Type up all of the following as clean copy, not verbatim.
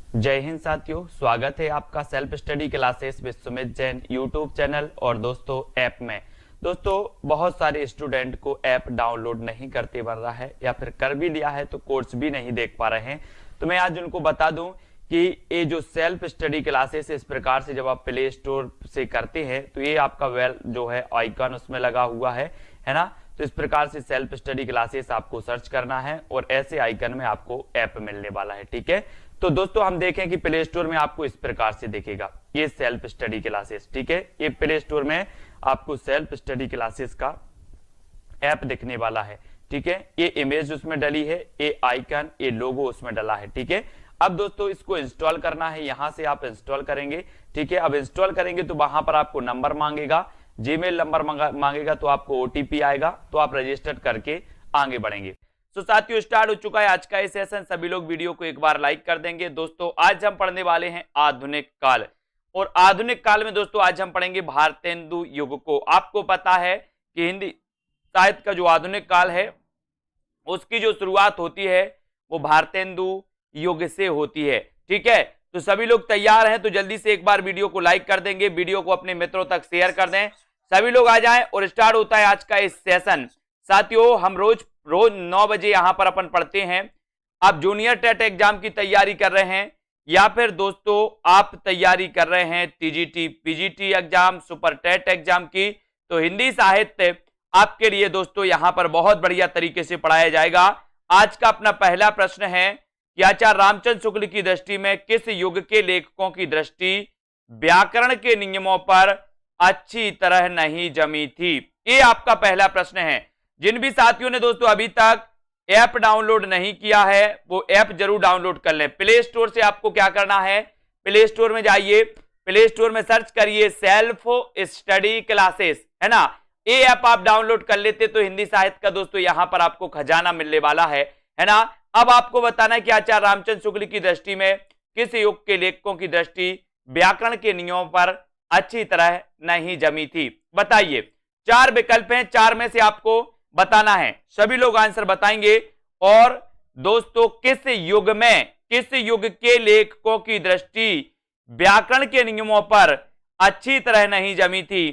जय हिंद साथियों, स्वागत है आपका self study classes with Sumit Jain YouTube channel और दोस्तों ऐप में। दोस्तों बहुत सारे स्टूडेंट को ऐप डाउनलोड नहीं करते बन रहा है या फिर कर भी लिया है तो कोर्स भी नहीं देख पा रहे हैं। तो मैं आज उनको बता दूं कि ये जो सेल्फ स्टडी क्लासेस इस प्रकार से जब आप प्ले स्टोर से करते हैं तो ये आपका वेल जो है आइकन उसमें लगा हुआ है ना। तो इस प्रकार से सेल्फ स्टडी क्लासेस आपको सर्च करना है और ऐसे आइकन में आपको ऐप मिलने वाला है। ठीक है, तो दोस्तों हम देखें कि प्ले स्टोर में आपको इस प्रकार से दिखेगा ये सेल्फ स्टडी क्लासेस। ठीक है, ये प्ले स्टोर में आपको सेल्फ स्टडी क्लासेस का ऐप दिखने वाला है। ठीक है, ये इमेज उसमें डली है, ये आइकन, ये लोगो उसमें डला है। ठीक है, अब दोस्तों इसको इंस्टॉल करना है, यहां से आप इंस्टॉल करेंगे। ठीक है, अब इंस्टॉल करेंगे तो वहां पर आपको नंबर मांगेगा, जीमेल नंबर मांगेगा, तो आपको ओटीपी आएगा, तो आप रजिस्टर करके आगे बढ़ेंगे। तो साथियों स्टार्ट हो चुका है आज का ये सेशन। सभी लोग वीडियो को एक बार लाइक कर देंगे। दोस्तों आज हम पढ़ने वाले हैं आधुनिक काल, और आधुनिक काल में दोस्तों आज हम पढ़ेंगे भारतेंदु युग को। आपको पता है कि हिंदी साहित्य का जो आधुनिक काल है उसकी जो शुरुआत होती है वो भारतेंदु युग से होती है। ठीक है, तो सभी लोग तैयार हैं तो जल्दी से एक बार वीडियो को लाइक कर देंगे, वीडियो को अपने मित्रों तक शेयर कर दें। सभी लोग आ जाएं और स्टार्ट होता है आज का इस सेशन। साथियों हम रोज 9 बजे यहां पर अपन पढ़ते हैं। आप जूनियर टेट एग्जाम की तैयारी कर रहे हैं या फिर दोस्तों आप तैयारी कर रहे हैं TGT PGT exam, super TET exam की, तो हिंदी साहित्य आपके लिए दोस्तों यहां पर बहुत बढ़िया तरीके से पढ़ाया जाएगा। आज का अपना पहला प्रश्न है कि आचार्य रामचंद्र शुक्ल की दृष्टि में किस युग के लेखकों की दृष्टि व्याकरण के नियमों पर अच्छी तरह नहीं जमी थी? ये आपका पहला प्रश्न है। जिन भी साथियों ने दोस्तों अभी तक ऐप डाउनलोड नहीं किया है वो ऐप जरूर डाउनलोड कर लें। प्ले स्टोर से आपको क्या करना है, प्ले स्टोर में जाइए, प्ले स्टोर में सर्च करिए सेल्फ स्टडी क्लासेस, है ना। ये ऐप आप डाउनलोड कर लेते तो हिंदी साहित्य का दोस्तों यहां पर आपको खजाना मिलने वाला है ना। अब आपको बताना है कि आचार्य रामचंद्र शुक्ल की दृष्टि में किस युग के लेखकों की दृष्टि व्याकरण के नियमों पर अच्छी तरह नहीं जमी थी। बताइए, 4 विकल्प हैं, 4 में से आपको बताना है। सभी लोग आंसर बताएंगे। और दोस्तों किस युग में, किस युग के लेखकों की दृष्टि व्याकरण के नियमों पर अच्छी तरह नहीं जमी थी,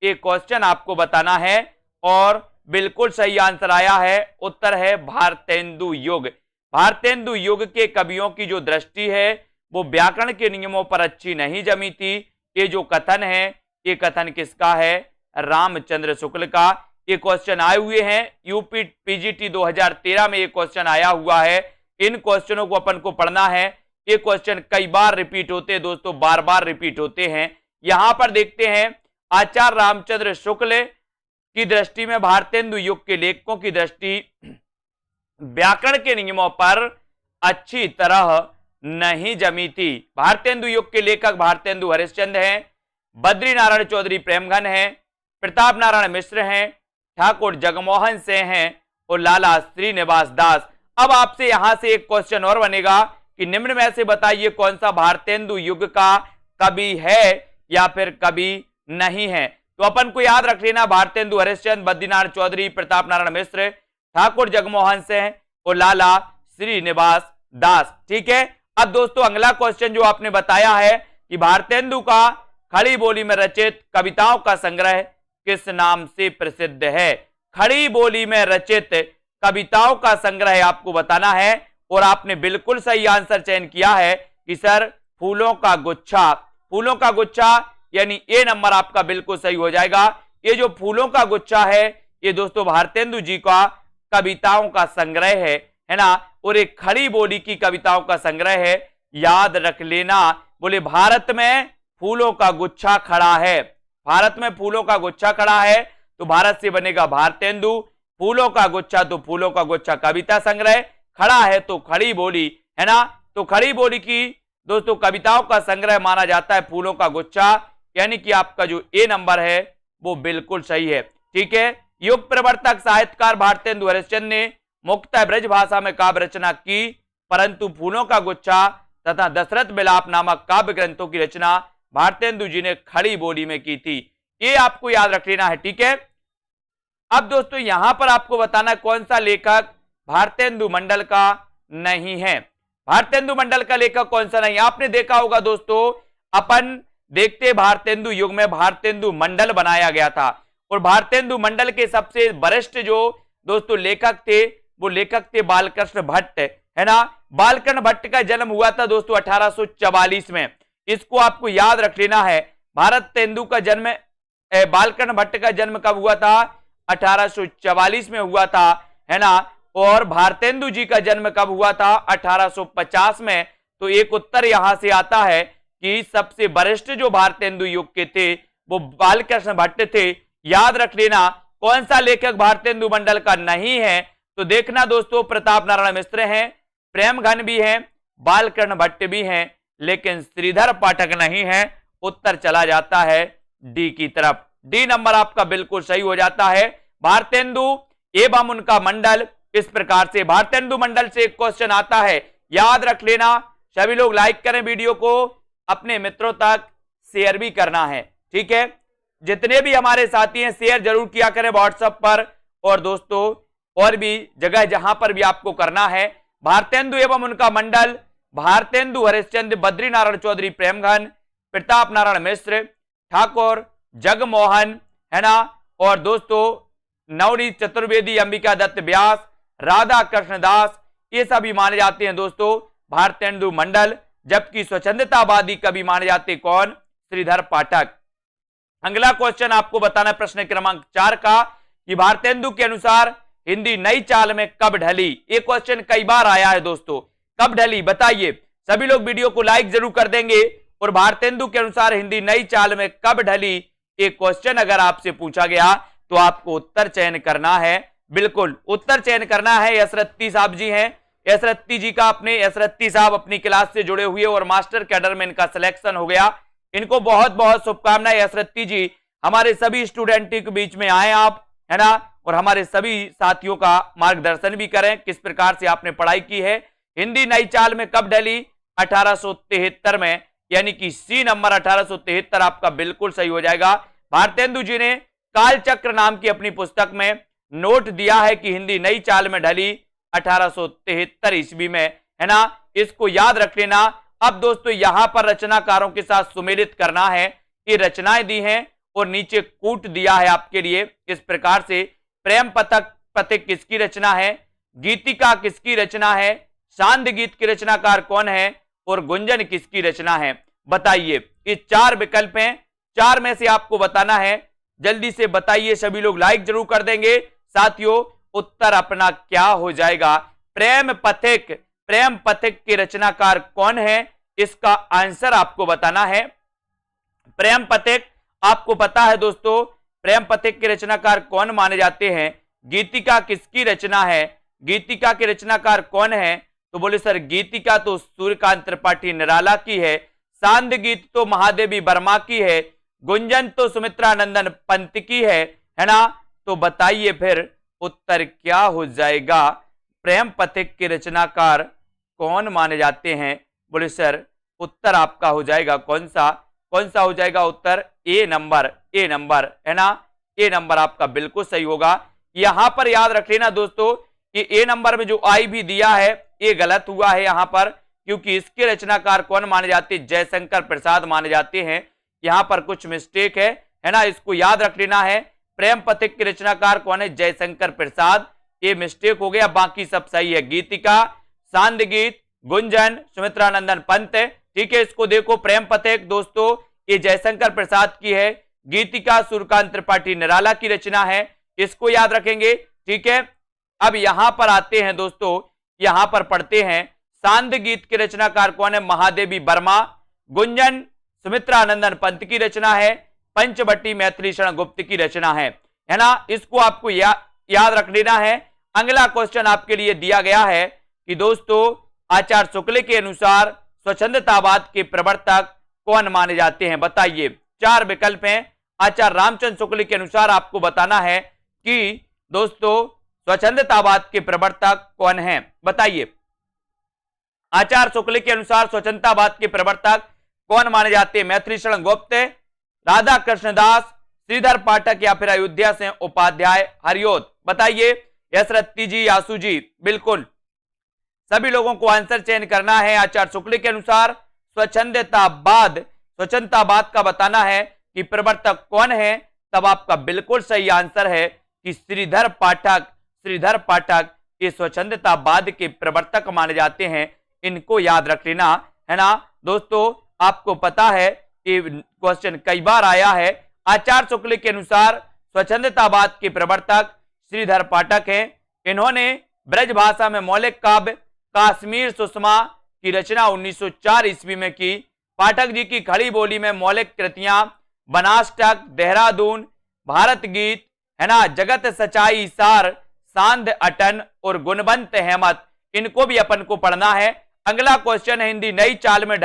ये क्वेश्चन आपको बताना है। और बिल्कुल सही आंसर आया है, उत्तर है भारतेंदु युग। भारतेंदु युग के कवियों की जो दृष्टि है वो व्याकरण के नियमों पर अच्छी नहीं जमी थी। ये जो कथन है ये कथन किसका है? रामचंद्र शुक्ल का। ये क्वेश्चन आए हुए हैं यूपी पीजीटी 2013 में, ये क्वेश्चन आया हुआ है। इन क्वेश्चनों को अपन को पढ़ना है। ये क्वेश्चन कई बार रिपीट होते हैं दोस्तों, बार बार रिपीट होते हैं। यहां पर देखते हैं आचार्य रामचंद्र शुक्ल की दृष्टि में भारतेंदु युग के लेखकों की दृष्टि व्याकरण के नियमों पर अच्छी तरह नहीं जमी थी। भारतेंदु युग के लेखक भारतेंदु हरिश्चंद्र हैं, बद्री नारायण चौधरी प्रेमघन हैं, प्रताप नारायण मिश्र हैं, ठाकुर जगमोहन सिंह हैं और लाला श्रीनिवास दास। अब आपसे यहां से एक क्वेश्चन और बनेगा कि निम्न में से बताइए कौन सा भारतेंदु युग का कवि है या फिर कवि नहीं है। तो अपन को याद रख लेना भारतेंदु हरिश्चंद्र, बद्रीनारायण चौधरी, प्रताप नारायण मिश्र, ठाकुर जगमोहन सिंह और लाला श्रीनिवास दास। ठीक है, अब दोस्तों अगला क्वेश्चन जो आपने बताया है कि भारतेंदु का खड़ी बोली में रचित कविताओं का संग्रह किस नाम से प्रसिद्ध है? खड़ी बोली में रचित कविताओं का संग्रह आपको बताना है। और आपने बिल्कुल सही आंसर चयन किया है कि सर फूलों का गुच्छा। फूलों का गुच्छा यानी ए नंबर आपका बिल्कुल सही हो जाएगा। ये जो फूलों का गुच्छा है ये दोस्तों भारतेंदु जी का कविताओं का संग्रह है ना। और एक खड़ी बोली की कविताओं का संग्रह है, याद रख लेना। बोले भारत में फूलों का गुच्छा खड़ा है, भारत में फूलों का गुच्छा खड़ा है तो भारत से बनेगा भारतेंदु। फूलों का गुच्छा तो फूलों का गुच्छा कविता संग्रह, खड़ा है तो खड़ी बोली, है ना। तो खड़ी बोली की दोस्तों कविताओं का संग्रह माना जाता है फूलों का गुच्छा, यानी कि आपका जो ए नंबर है वो बिल्कुल सही है। ठीक है, युग प्रवर्तक साहित्यकार भारतेंदु हरिश्चंद्र ने मुख्यतः ब्रज भाषा में काव्य रचना की, परंतु फूलों का गुच्छा तथा दशरथ विलाप नामक काव्य ग्रंथों की रचना भारतेंदु जी ने खड़ी बोली में की थी। ये आपको याद रख लेना है। ठीक है, अब दोस्तों यहां पर आपको बताना कौन सा लेखक भारतेंदु मंडल का नहीं है। भारतेंदु मंडल का लेखक कौन सा नहीं? आपने देखा होगा दोस्तों, अपन देखते भारतेंदु युग में भारतेंदु मंडल बनाया गया था और भारतेंदु मंडल के सबसे वरिष्ठ जो दोस्तों लेखक थे वो लेखक थे बालकृष्ण भट्ट, है ना। बालकृष्ण भट्ट का जन्म हुआ था दोस्तों 1844 में। इसको आपको याद रख लेना है। भारतेंदु का जन्म, बालकृष्ण भट्ट का जन्म कब हुआ था? 1844 में हुआ था, है ना। और भारतेंदु जी का जन्म कब हुआ था? 1850 में। तो एक उत्तर यहां से आता है कि सबसे वरिष्ठ जो भारतेंदु युग के थे वो बालकृष्ण भट्ट थे। याद रख लेना। कौन सा लेखक भारतेंदु मंडल का नहीं है? तो देखना दोस्तों, प्रताप नारायण मिश्र हैं, प्रेमघन भी हैं, बालकृष्ण भट्ट भी हैं, लेकिन श्रीधर पाठक नहीं है। उत्तर चला जाता है डी की तरफ। डी नंबर आपका बिल्कुल सही हो जाता है। भारतेंदु एवं उनका मंडल, इस प्रकार से भारतेंदु मंडल से एक क्वेश्चन आता है, याद रख लेना। सभी लोग लाइक करें वीडियो को, अपने मित्रों तक शेयर भी करना है, ठीक है। जितने भी हमारे साथी हैं शेयर जरूर किया करें व्हाट्सएप पर, और दोस्तों और भी जगह जहां पर भी आपको करना है। भारतेंदु एवं उनका मंडल, भारतेंदु हरिश्चंद्र, बद्रीनारायण चौधरी प्रेमघन, प्रताप नारायण मिश्र, ठाकुर जगमोहन, है ना, और दोस्तों नवनीत चतुर्वेदी, अंबिका दत्त व्यास, राधा कृष्ण दास, ये सभी माने जाते हैं दोस्तों भारतेंदु मंडल। जबकि स्वच्छंदतावादी कवि माने जाते कौन? श्रीधर पाठक। अगला क्वेश्चन आपको बताना है प्रश्न क्रमांक 4 का, कि भारतेंदु के अनुसार हिंदी नई चाल में कब ढली? ये क्वेश्चन कई बार आया है दोस्तों, कब ढली बताइए। सभी लोग वीडियो को लाइक जरूर कर देंगे। और भारतेंदु के अनुसार हिंदी नई चाल में कब ढली, एक क्वेश्चन अगर आपसे पूछा गया तो आपको उत्तर चयन करना है। बिल्कुल उत्तर चयन करना है। यसरत्ती साहब जी हैं, यसरत्ती जी का अपने यसरत्ती साहब अपनी क्लास से जुड़े हुए और मास्टर कैडर में इनका सिलेक्शन हो गया। इनको बहुत बहुत शुभकामनाएं। यसरत्ती जी हमारे सभी स्टूडेंट के बीच में आए आप, है ना, और हमारे सभी साथियों का मार्गदर्शन भी करें किस प्रकार से आपने पढ़ाई की है। हिंदी नई चाल में कब ढली? 1873 में, यानी कि सी नंबर 1873 आपका बिल्कुल सही हो जाएगा। भारतेंदु जी ने कालचक्र नाम की अपनी पुस्तक में नोट दिया है कि हिंदी नई चाल में ढली 1873 ईस्वी में, है ना। इसको याद रख लेना। अब दोस्तों यहां पर रचनाकारों के साथ सुमेलित करना है। ये रचनाएं दी हैं और नीचे कूट दिया है आपके लिए इस प्रकार से। प्रेम पथिक किसकी रचना है? गीतिका किसकी रचना है? सांद गीत के रचनाकार कौन है? और गुंजन किसकी रचना है? बताइए। ये 4 विकल्प हैं, 4 में से आपको बताना है। जल्दी से बताइए, सभी लोग लाइक जरूर कर देंगे। साथियों उत्तर अपना क्या हो जाएगा? प्रेम पथिक के रचनाकार कौन है? इसका आंसर आपको बताना है। प्रेम पथिक आपको पता है दोस्तों, प्रेम पथिक के रचनाकार कौन माने जाते हैं? गीतिका किसकी रचना है? गीतिका के रचनाकार कौन है? तो बोले सर गीतिका तो सूर्यकांत त्रिपाठी निराला की है, सांद गीत तो महादेवी वर्मा की है, गुंजन तो सुमित्रा नंदन पंत की है ना। तो बताइए फिर उत्तर क्या हो जाएगा? प्रेम पथिक के रचनाकार कौन माने जाते हैं? बोले सर उत्तर आपका हो जाएगा कौन सा हो जाएगा उत्तर? ए नंबर, है ना। ए नंबर आपका बिल्कुल सही होगा। यहां पर याद रख लेना दोस्तों कि ए नंबर में जो आई भी दिया है ये गलत हुआ है यहां पर, क्योंकि इसके रचनाकार कौन माने जाते हैं? जयशंकर प्रसाद माने जाते हैं। यहां पर कुछ मिस्टेक है ना, इसको याद रख लेना है। प्रेम पथिक के रचनाकार कौन है? जयशंकर प्रसाद। ये मिस्टेक हो गया, बाकी सब सही है। गीतिका, सांद गीत, गुंजन, सुमित्रा नंदन पंत, ठीक है। इसको देखो, प्रेम पथिक दोस्तों ये जयशंकर प्रसाद की है, गीतिका सूर्यकांत त्रिपाठी निराला की रचना है, इसको याद रखेंगे, ठीक है। अब यहां पर आते हैं दोस्तों, यहां पर पढ़ते हैं सांद गीत के रचनाकार कौन है? महादेवी वर्मा। गुंजन सुमित्रा नंदन पंत की रचना है, पंचवटी मैथिली शरण गुप्त की रचना है ना। इसको आपको याद रख लेना है। अगला क्वेश्चन आपके लिए दिया गया है कि दोस्तों आचार्य शुक्ल के अनुसार स्वच्छंदतावाद के प्रवर्तक कौन माने जाते हैं? बताइए। 4 विकल्प हैं। आचार्य रामचंद्र शुक्ल के अनुसार आपको बताना है कि दोस्तों स्वच्छंदतावाद के प्रवर्तक कौन हैं? बताइए। आचार्य शुक्ल के अनुसार स्वच्छंदतावाद के प्रवर्तक कौन माने जाते हैं? मैथिली शरण गुप्त, राधा कृष्ण दास, श्रीधर पाठक या फिर अयोध्या से उपाध्याय हरिओत? बताइए। यसरत्ती जी, आसू जी, बिल्कुल सभी लोगों को आंसर चयन करना है। आचार्य शुक्ल के अनुसार स्वच्छंदतावाद का बताना है कि प्रवर्तक कौन है, तब आपका बिल्कुल सही आंसर है कि श्रीधर पाठक ये स्वच्छंदतावाद के प्रवर्तक माने जाते हैं। इनको याद रख लेना है ना दोस्तों। आपको पता है कि क्वेश्चन कई बार आया है। आचार्य शुक्ल के अनुसार स्वच्छंदतावाद के प्रवर्तक श्रीधर पाठक हैं। इन्होंने ब्रज भाषा में मौलिक काव्य काश्मीर सुषमा की रचना 1904 ईस्वी में की। पाठक जी की खड़ी बोली में मौलिक कृतियां बनाष्टक, देहरादून, भारत गीत है ना, जगत सच्चाई सार, सांध अटन और गुणवंत हेमत, इनको भी अपन को पढ़ना है। अगला क्वेश्चन है हिंदी नई चाल में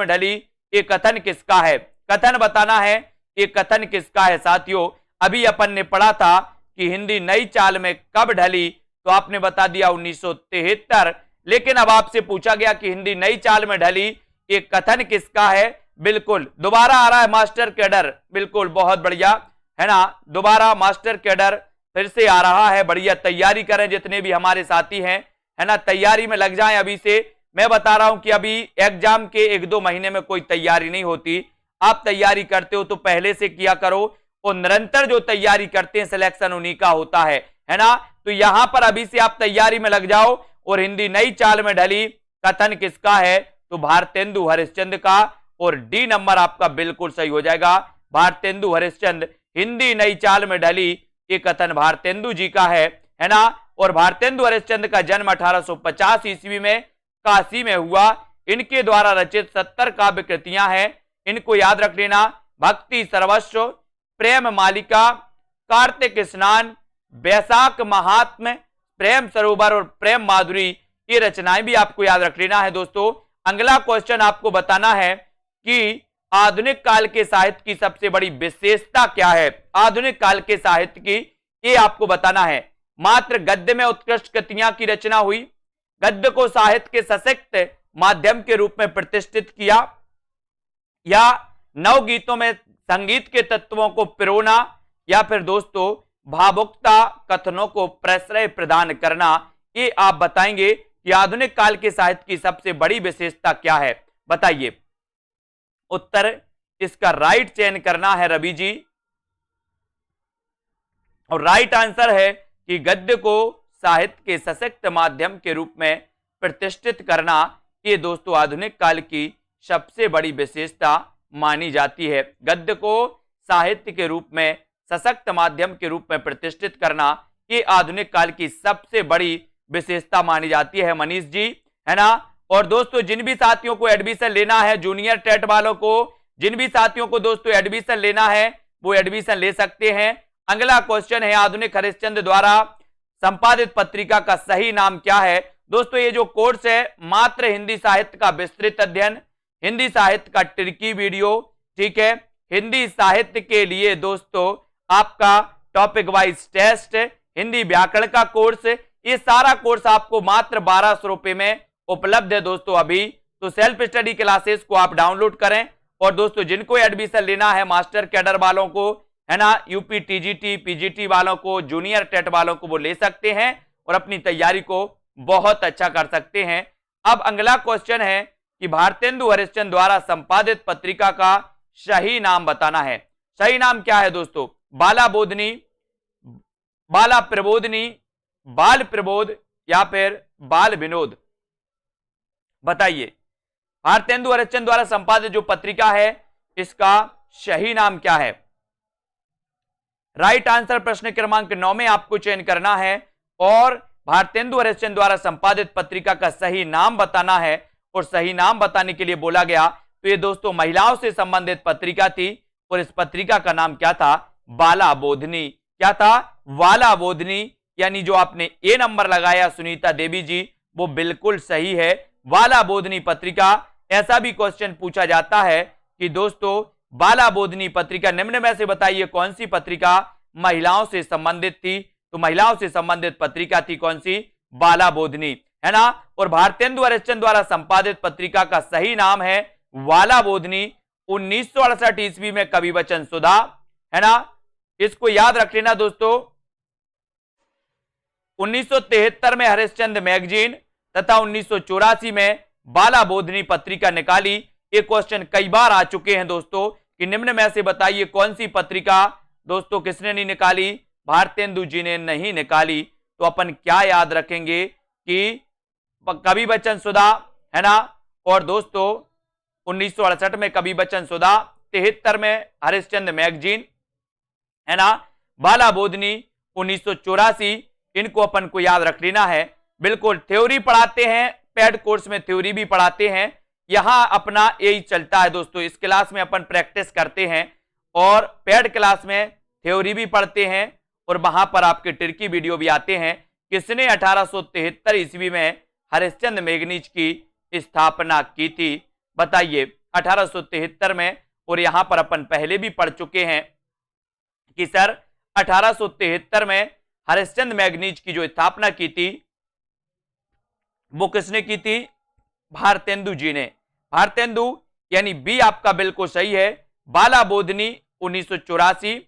ढली ये कथन किसका है? कथन बताना है ये कथन किसका है साथियों। अभी अपन ने पढ़ा था कि हिंदी नई चाल में कब ढली, तो आपने बता दिया 1973। लेकिन अब आपसे पूछा गया कि हिंदी नई चाल में ढली ये कथन किसका है? बिल्कुल दोबारा आ रहा है मास्टर कैडर, बिल्कुल बहुत बढ़िया है ना, दोबारा मास्टर कैडर फिर से आ रहा है। बढ़िया तैयारी करें जितने भी हमारे साथी हैं, है ना, तैयारी में लग जाएं अभी से। मैं बता रहा हूं कि अभी एग्जाम के 1-2 महीने में कोई तैयारी नहीं होती। आप तैयारी करते हो तो पहले से किया करो, और निरंतर जो तैयारी करते हैं सिलेक्शन उन्हीं का होता है ना। तो यहां पर अभी से आप तैयारी में लग जाओ। और हिंदी नई चाल में ढली कथन किसका है? तो भारतेंदु हरिश्चंद्र का, और डी नंबर आपका बिल्कुल सही हो जाएगा। भारतेंदु हरिश्चंद्र, हिंदी नई चाल में ढली ये कथन भारतेंदु जी का है ना। और भारतेंदु हरिश्चंद्र का जन्म 1850 ईस्वी में काशी में हुआ। इनके द्वारा रचित 70 काव्य कृतियां हैं, इनको याद रख लेना। भक्ति सर्वस्व, प्रेम मालिका, कार्तिक स्नान, बैसाख महात्म, प्रेम सरोवर और प्रेम माधुरी, ये रचनाएं भी आपको याद रख लेना है दोस्तों। अगला क्वेश्चन आपको बताना है कि आधुनिक काल के साहित्य की सबसे बड़ी विशेषता क्या है? आधुनिक काल के साहित्य की ये आपको बताना है। मात्र गद्य में उत्कृष्ट कृतियां की रचना हुई, गद्य को साहित्य के सशक्त माध्यम के रूप में प्रतिष्ठित किया, या नवगीतों में संगीत के तत्वों को पिरोना, या फिर दोस्तों भावुकता कथनों को प्रश्रय प्रदान करना। ये आप बताएंगे कि आधुनिक काल के साहित्य की सबसे बड़ी विशेषता क्या है, बताइए। उत्तर इसका राइट चयन करना है रवि जी, और राइट आंसर है कि गद्य को साहित्य के सशक्त माध्यम के रूप में प्रतिष्ठित करना, ये दोस्तों आधुनिक काल की सबसे बड़ी विशेषता मानी जाती है। गद्य को साहित्य के रूप में सशक्त माध्यम के रूप में प्रतिष्ठित करना, ये आधुनिक काल की सबसे बड़ी विशेषता मानी जाती है मनीष जी, है ना। और दोस्तों जिन भी साथियों को एडमिशन लेना है, जूनियर टेट वालों को, जिन भी साथियों को दोस्तों एडमिशन लेना है वो एडमिशन ले सकते हैं। अगला क्वेश्चन है आधुनिक हरिश्चंद्र द्वारा संपादित पत्रिका का सही नाम क्या है? दोस्तों ये जो कोर्स है मात्र हिंदी साहित्य का विस्तृत अध्ययन, हिंदी साहित्य का ट्रिकी वीडियो, ठीक है, हिंदी साहित्य के लिए दोस्तों आपका टॉपिक वाइज टेस्ट, हिंदी व्याकरण का कोर्स, ये सारा कोर्स आपको मात्र 1200 रुपए में उपलब्ध है दोस्तों अभी। तो सेल्फ स्टडी क्लासेस को आप डाउनलोड करें। और दोस्तों जिनको एडमिशन लेना है मास्टर कैडर वालों को, है ना, यूपी टीजीटी पीजीटी वालों को, जूनियर टेट वालों को, वो ले सकते हैं और अपनी तैयारी को बहुत अच्छा कर सकते हैं। अब अगला क्वेश्चन है कि भारतेंदु हरिश्चंद्र द्वारा संपादित पत्रिका का सही नाम बताना है। सही नाम क्या है दोस्तों? बाला बोधनी, बाला प्रबोधनी, बाल प्रबोध, या फिर बाल विनोद, बताइए। भारतेंदु हरिश्चंद्र द्वारा संपादित जो पत्रिका है इसका सही नाम क्या है? राइट आंसर प्रश्न क्रमांक 9 में आपको चयन करना है और भारतेंदु हरिश्चंद्र द्वारा संपादित पत्रिका का सही नाम बताना है। और सही नाम बताने के लिए बोला गया तो ये दोस्तों महिलाओं से संबंधित पत्रिका थी और इस पत्रिका का नाम क्या था? बाला बोधनी। क्या था? वाला बोधनी। यानी जो आपने ए नंबर लगाया सुनीता देवी जी, वो बिल्कुल सही है, वाला बोधनी पत्रिका। ऐसा भी क्वेश्चन पूछा जाता है कि दोस्तों बाला बोधनी पत्रिका निम्न में से बताइए कौन सी पत्रिका महिलाओं से संबंधित थी? तो महिलाओं से संबंधित पत्रिका थी कौन सी? बाला बोधनी, है ना। और भारतेंदु हरिश्चंद्र द्वारा संपादित पत्रिका का सही नाम है वाला बोधनी। 1968 ईस्वी में कवि वचन सुधा, है ना, इसको याद रख लेना दोस्तों। 1973 में हरिश्चंद्र मैगजीन तथा 1984 में बाला बोधनी पत्रिका निकाली। ये क्वेश्चन कई बार आ चुके हैं दोस्तों कि निम्न में से बताइए कौन सी पत्रिका दोस्तों किसने नहीं निकाली, भारतेंदु जी ने नहीं निकाली। तो अपन क्या याद रखेंगे कि कवि बच्चन सुधा है ना, और दोस्तों 1968 में कवि बच्चन सुधा, 73 में हरिश्चंद्र मैगजीन है ना, बाला बोधनी 1984, इनको अपन को याद रख लेना है। बिल्कुल थ्योरी पढ़ाते हैं, पेड कोर्स में थ्योरी भी पढ़ाते हैं, यहां अपना यही चलता है दोस्तों। इस क्लास में अपन प्रैक्टिस करते हैं और पेड क्लास में थ्योरी भी पढ़ते हैं और वहां पर आपके ट्रिकी वीडियो भी आते हैं। किसने 1873 ईस्वी में हरिश्चंद्र मैगजीन की स्थापना की थी, बताइए 1873 में। और यहां पर अपन पहले भी पढ़ चुके हैं कि सर 1873 में हरिश्चंद्र मैगजीन की जो स्थापना की थी वो किसने की थी, भारतेंदु जी ने। भारतेंदु यानी बी आपका बिल्कुल सही है। बाला बोधनी 1984,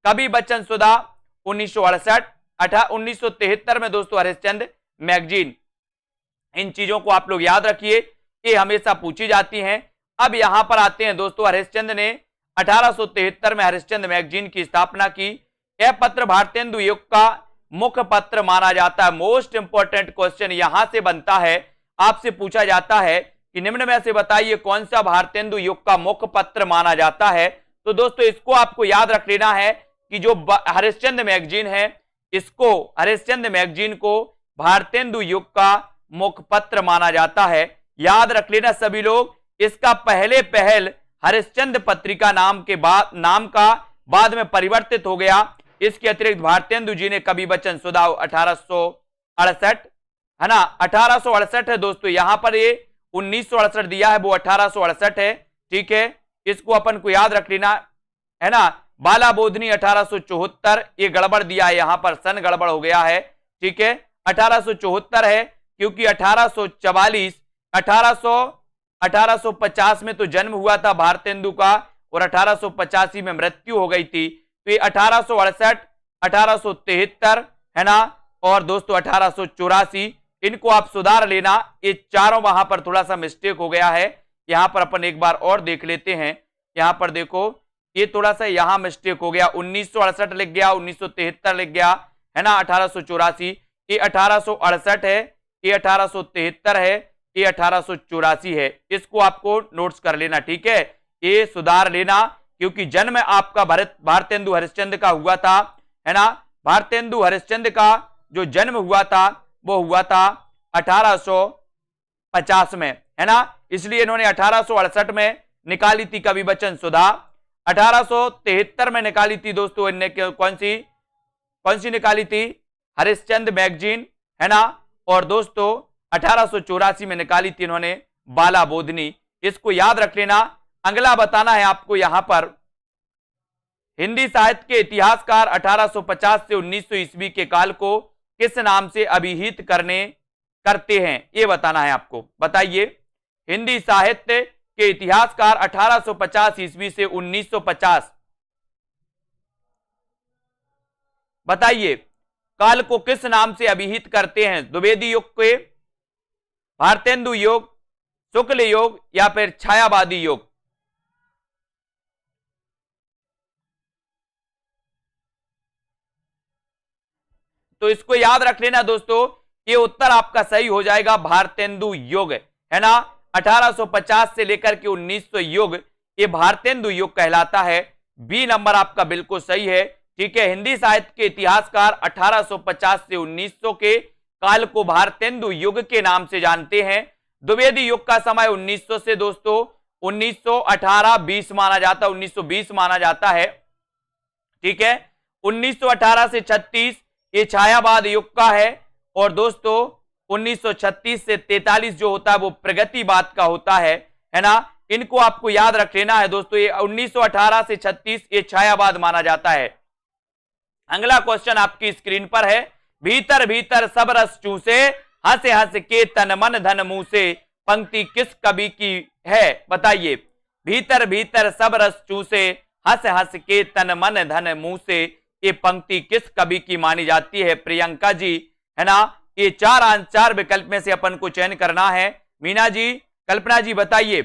कवि बच्चन सुधा 1968, 1973 में दोस्तों हरिश्चंद्र मैगजीन। इन चीजों को आप लोग याद रखिए, ये हमेशा पूछी जाती हैं। अब यहां पर आते हैं दोस्तों, हरिश्चंद्र ने 1873 में हरिश्चंद्र मैगजीन की स्थापना की। यह पत्र भारतेंदु युग का मुख्य पत्र माना जाता है। मोस्ट इंपोर्टेंट क्वेश्चन यहां से बनता है, आपसे पूछा जाता है कि निम्न में से बताइए कौन सा भारतेंदु युग का मुख्य पत्र माना जाता है। तो दोस्तों इसको आपको याद रख लेना है कि जो हरिश्चंद्र मैगजीन है, इसको हरिश्चंद्र मैगजीन को भारतेंदु युग का मुख्य पत्र माना जाता है। याद रख लेना सभी लोग, इसका पहले पहल हरिश्चंद्र पत्रिका नाम का बाद में परिवर्तित हो गया। इसके अतिरिक्त भारतेंदु जी ने कवि बच्चन सुधा 1868 है ना, 1868 है दोस्तों, यहां पर ये 1968 दिया है, वो 1868 है, ठीक है। इसको अपन को याद रख लेना है ना। बाला बोधनी 1874, ये गड़बड़ दिया है, यहां पर सन गड़बड़ हो गया है, ठीक है। 1874 है क्योंकि 1850 में तो जन्म हुआ था भारतेंदु का और 1885 में मृत्यु हो गई थी। तो ये 1868, 1873 है ना, और दोस्तों 1884, इनको आप सुधार लेना। ये चारों वहां पर थोड़ा सा मिस्टेक हो गया है, यहां पर अपन एक बार और देख लेते हैं। यहां पर देखो ये थोड़ा सा यहां मिस्टेक हो गया, 1968 लिख गया, 1973 लिख गया है ना, 1884, ये 1868 है, ये 1873 है, ये 1884 है। इसको आपको नोट्स कर लेना, ठीक है, ये सुधार लेना, क्योंकि जन्म आपका भारतेंदु हरिश्चंद्र का हुआ था है ना। भारतेंदु हरिश्चंद्र का जो जन्म हुआ था वो हुआ था 1850 में है ना, इसलिए इन्होंने 1868 में निकाली थी कवि बच्चन सुधा। 1873 में निकाली थी दोस्तों, इनने कौन सी निकाली थी, हरिश्चंद्र मैगजीन है ना। और दोस्तों 1884 में निकाली थी इन्होंने बाला बोधनी। इसको याद रख लेना। अगला बताना है आपको यहां पर, हिंदी साहित्य के इतिहासकार 1850 से 1900 ईस्वी के काल को किस नाम से अभिहित करते हैं, ये बताना है आपको। बताइए, हिंदी साहित्य के इतिहासकार 1850 ईस्वी से 1950, बताइए काल को किस नाम से अभिहित करते हैं। द्विवेदी युग के, भारतेंदु युग, शुक्ल युग या फिर छायावादी युग। तो इसको याद रख लेना दोस्तों, ये उत्तर आपका सही हो जाएगा, भारतेंदु युग है ना। 1850 से लेकर के 1900 युग, ये भारतेंदु युग कहलाता है। बी नंबर आपका बिल्कुल सही है, ठीक है। हिंदी साहित्य के इतिहासकार 1850 से 1900 के काल को भारतेंदु युग के नाम से जानते हैं। द्विवेदी युग का समय 1900 से दोस्तों 1918-20 माना जाता है, 1920 माना जाता है, ठीक है। 1918 से 36 ये छायावाद युग का है, और दोस्तों 1936 से 43 जो होता है वो प्रगतिवाद का होता है ना। इनको आपको याद रख लेना है दोस्तों, ये 1918 से 36 ये छायावाद माना जाता है। अगला क्वेश्चन आपकी स्क्रीन पर है, भीतर भीतर सब रस चूसे, हंसे हंस के तन मन धन मुंह से, पंक्ति किस कवि की है, बताइए। भीतर भीतर सब रस चूसे, हंस हंस के तन मन धन मुंह से, ये पंक्ति किस कवि की मानी जाती है, प्रियंका जी है ना। ये चार विकल्प में से अपन को चयन करना है। मीना जी, कल्पना जी बताइए।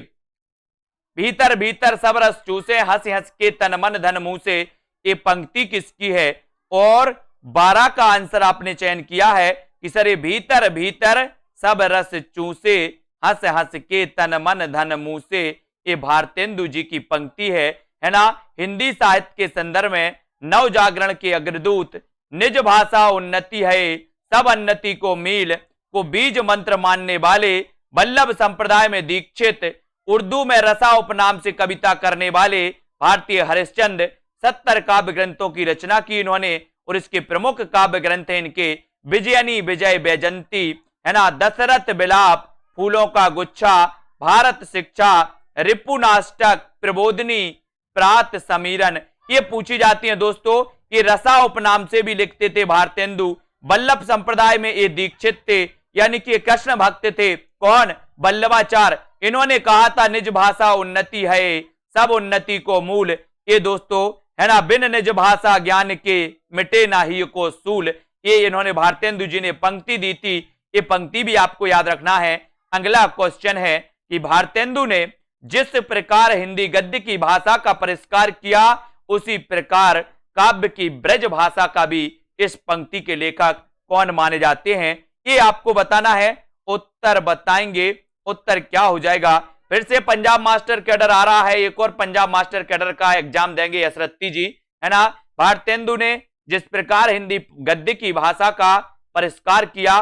भीतर भीतर सब रस चूसे, हंस हंस के तन मन धन मुंह से, ये पंक्ति किसकी है? और 12 का आंसर आपने चयन किया है कि सर ये भीतर भीतर सब रस चूसे, हंस हंस के तन मन धन मुंह से, ये भारतेंदु जी की पंक्ति है ना। हिंदी साहित्य के संदर्भ में नव जागरण के अग्रदूत, निज भाषा उन्नति है सब अन्नति को मील, को बीज मंत्र मानने वाले, वल्लभ संप्रदाय में दीक्षित, उर्दू में रसा उपनाम से कविता करने वाले भारतीय हरिश्चंद्र, 70 काव्य ग्रंथों की रचना की इन्होंने। और इसके प्रमुख काव्य ग्रंथ हैं इनके विजयनी विजय वैजंती, है ना, दशरथ विलाप, फूलों का गुच्छा, भारत शिक्षा, रिपुनाष्टक, प्रबोधनी, प्रात समीरन। ये पूछी जाती हैं दोस्तों। ये रसा उपनाम से भी लिखते थे भारतेंदु। वल्लभ संप्रदाय में ये दीक्षित थे, यानी कि कृष्ण भक्त थे। कौन? वल्लभाचार्य। इन्होंने कहा था निज भाषा उन्नति है सब उन्नति को मूल। ये दोस्तों है ना, बिन निज भाषा ज्ञान के मिटे नाही को सूल। ये इन्होंने भारतेंदु जी ने पंक्ति दी थी। ये पंक्ति भी आपको याद रखना है। अगला क्वेश्चन है कि भारतेंदु ने जिस प्रकार हिंदी गद्य की भाषा का परिष्कार किया, उसी प्रकार काव्य की ब्रज भाषा का भी इस पंक्ति के लेखक कौन माने जाते हैं? ये आपको बताना है। उत्तर बताएंगे। उत्तर क्या हो जाएगा? फिर से पंजाब मास्टर कैडर आ रहा है। एक और पंजाब मास्टर कैडर का एग्जाम देंगे यशरत्ती जी, है ना। भारतेंदु ने जिस प्रकार हिंदी गद्य की भाषा का परिष्कार किया,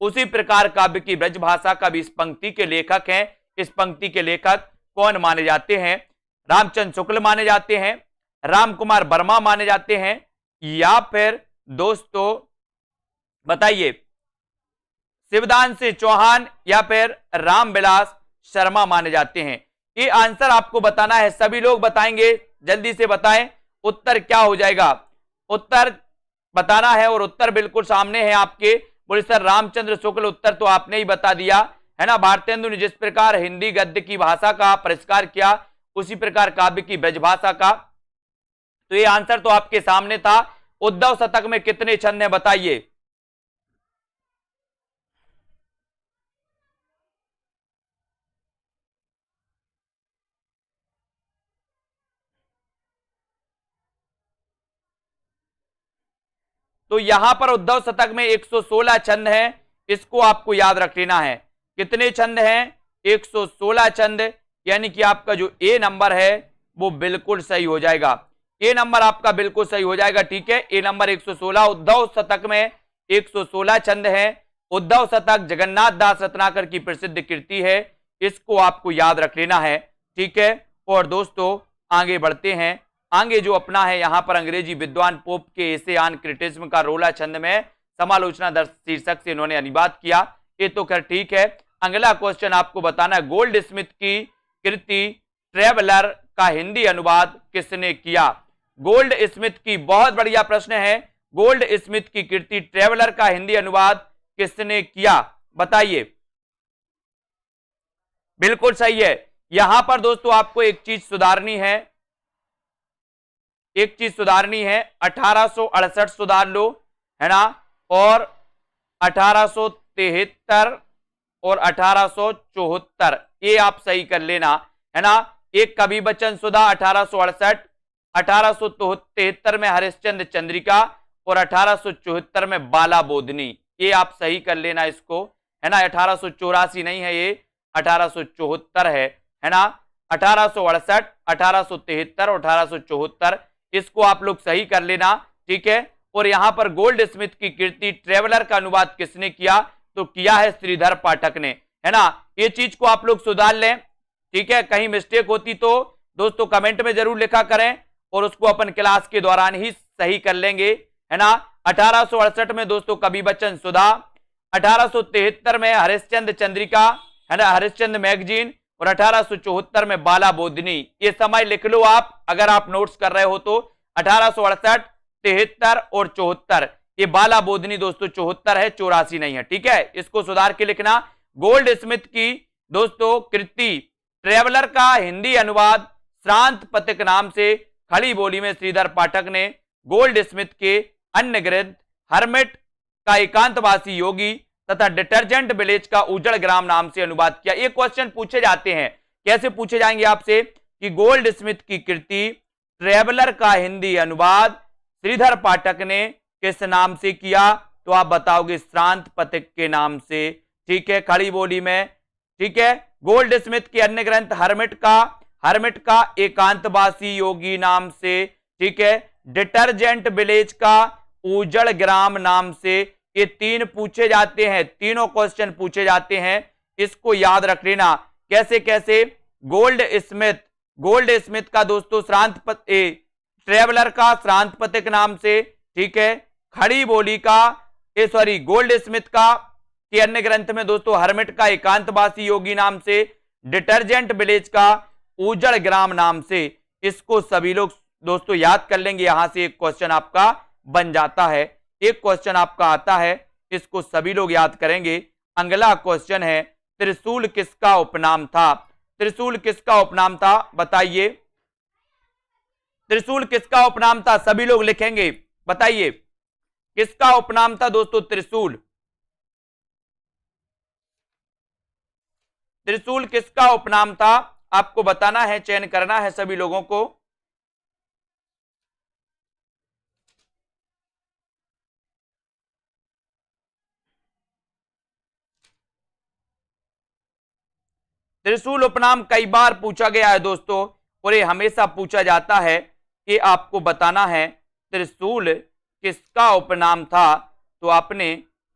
उसी प्रकार काव्य की ब्रज भाषा का भी इस पंक्ति के लेखक हैं। इस पंक्ति के लेखक कौन माने जाते हैं? रामचंद्र शुक्ल माने जाते हैं, राम कुमार वर्मा माने जाते हैं, या फिर दोस्तों बताइए शिवदान सिंह चौहान या फिर रामविलास शर्मा माने जाते हैं? ये आंसर आपको बताना है। सभी लोग बताएंगे, जल्दी से बताएं उत्तर क्या हो जाएगा। उत्तर बताना है और उत्तर बिल्कुल सामने है आपके। बोले सर रामचंद्र शुक्ल, उत्तर तो आपने ही बता दिया, है ना। भारतेंदु ने जिस प्रकार हिंदी गद्य की भाषा का परिष्कार किया, उसी प्रकार काव्य की ब्रजभाषा का। तो ये आंसर तो आपके सामने था। उद्धव शतक में कितने छंद हैं बताइए? तो यहां पर उद्धव शतक में 116 छंद हैं। इसको आपको याद रख लेना है। कितने छंद हैं? 116 छंद। यानी कि आपका जो ए नंबर है वो बिल्कुल सही हो जाएगा। ए नंबर आपका बिल्कुल सही हो जाएगा। ठीक है, ए नंबर 116। उद्धव शतक में 116 छंद हैं। उद्धव शतक जगन्नाथ दास रत्नाकर की प्रसिद्ध कृति है। इसको आपको याद रख लेना है। ठीक है, और दोस्तों आगे बढ़ते हैं। आगे जो अपना है यहां पर अंग्रेजी विद्वान पोप के एसे ऑन क्रिटिसिज्म का रोला छंद में समालोचना दर्श शीर्षक से इन्होंने अनुवाद किया। ये तो खैर ठीक है। अगला क्वेश्चन आपको बताना है, गोल्ड स्मिथ की कृति ट्रेवलर का हिंदी अनुवाद किसने किया? गोल्ड स्मिथ की, बहुत बढ़िया प्रश्न है। गोल्ड स्मिथ की कृति ट्रेवलर का हिंदी अनुवाद किसने किया बताइए? बिल्कुल सही है। यहां पर दोस्तों आपको एक चीज सुधारनी है। एक चीज सुधारनी है, 1868 सुधार लो, है ना, और 1873 और 1874 ये आप सही कर लेना, है ना। एक कवि बच्चन सुधा 1868, 1873 में हरिश्चंद्र चंद्रिका और 1874 में बाला बोधनी। ये आप सही कर लेना इसको, है ना। 1884 नहीं है, ये 1874 है ना। 1868, 1873 और 1874 इसको आप लोग सही कर लेना। ठीक है, और यहां पर गोल्ड स्मिथ की कृति ट्रेवलर का अनुवाद किसने किया? तो किया है श्रीधर पाठक ने, है ना। ये चीज को आप लोग सुधार लें। ठीक है, कहीं मिस्टेक होती तो दोस्तों कमेंट में जरूर लिखा करें और उसको अपन क्लास के दौरान ही सही कर लेंगे, है ना। 1868 में दोस्तों कवि बच्चन सुधा, 1873 में हरिश्चंद्र चंद्रिका, है ना, हरिश्चंद्र मैगजीन, और 1874 में बाला बोधनी। ये समय लिख लो आप अगर आप नोट्स कर रहे हो तो। 1868, 73 और 74। ये बाला बोधनी दोस्तों 74 है, 84 नहीं है। ठीक है, इसको सुधार के लिखना। गोल्ड स्मिथ की दोस्तों कृति ट्रेवलर का हिंदी अनुवाद श्रांत पथिक नाम से खड़ी बोली में श्रीधर पाठक ने गोल्ड स्मिथ के अन्य ग्रंथ हर्मिट का एकांतवासी योगी तथा डिटर्जेंट विलेज का उजड़ ग्राम नाम से अनुवाद किया। ये क्वेश्चन पूछे जाते हैं। कैसे पूछे जाएंगे आपसे कि गोल्ड स्मिथ की कृति ट्रेवलर का हिंदी अनुवाद श्रीधर पाठक ने किस नाम से किया? तो आप बताओगे श्रांत पथिक के नाम से। ठीक है, खड़ी बोली में। ठीक है, गोल्ड स्मिथ के अन्य ग्रंथ हर्मिट का एकांतवासी योगी नाम से। ठीक है, डिटर्जेंट विलेज का उजड़ ग्राम नाम से। ये तीन पूछे जाते हैं, तीनों क्वेश्चन पूछे जाते हैं, इसको याद रख लेना। कैसे कैसे? गोल्ड स्मिथ का दोस्तों ट्रेवलर का श्रांत पथिक नाम से। ठीक है, खड़ी बोली का गोल्ड स्मिथ का के अन्य ग्रंथ में दोस्तों हर्मिट का एकांतवासी योगी नाम से, डिटर्जेंट विलेज का उजड़ ग्राम नाम से। इसको सभी लोग दोस्तों याद कर लेंगे। यहां से एक क्वेश्चन आपका बन जाता है, एक क्वेश्चन आपका आता है, इसको सभी लोग याद करेंगे। अगला क्वेश्चन है, त्रिशूल किसका उपनाम था? त्रिशूल किसका उपनाम था बताइए? त्रिशूल किसका उपनाम था? सभी लोग लिखेंगे, बताइए किसका उपनाम था दोस्तों त्रिशूल? त्रिशूल किसका उपनाम था? आपको बताना है, चयन करना है सभी लोगों को। त्रिशूल उपनाम कई बार पूछा गया है दोस्तों, और ये हमेशा पूछा जाता है कि आपको बताना है त्रिशूल किसका उपनाम था। तो आपने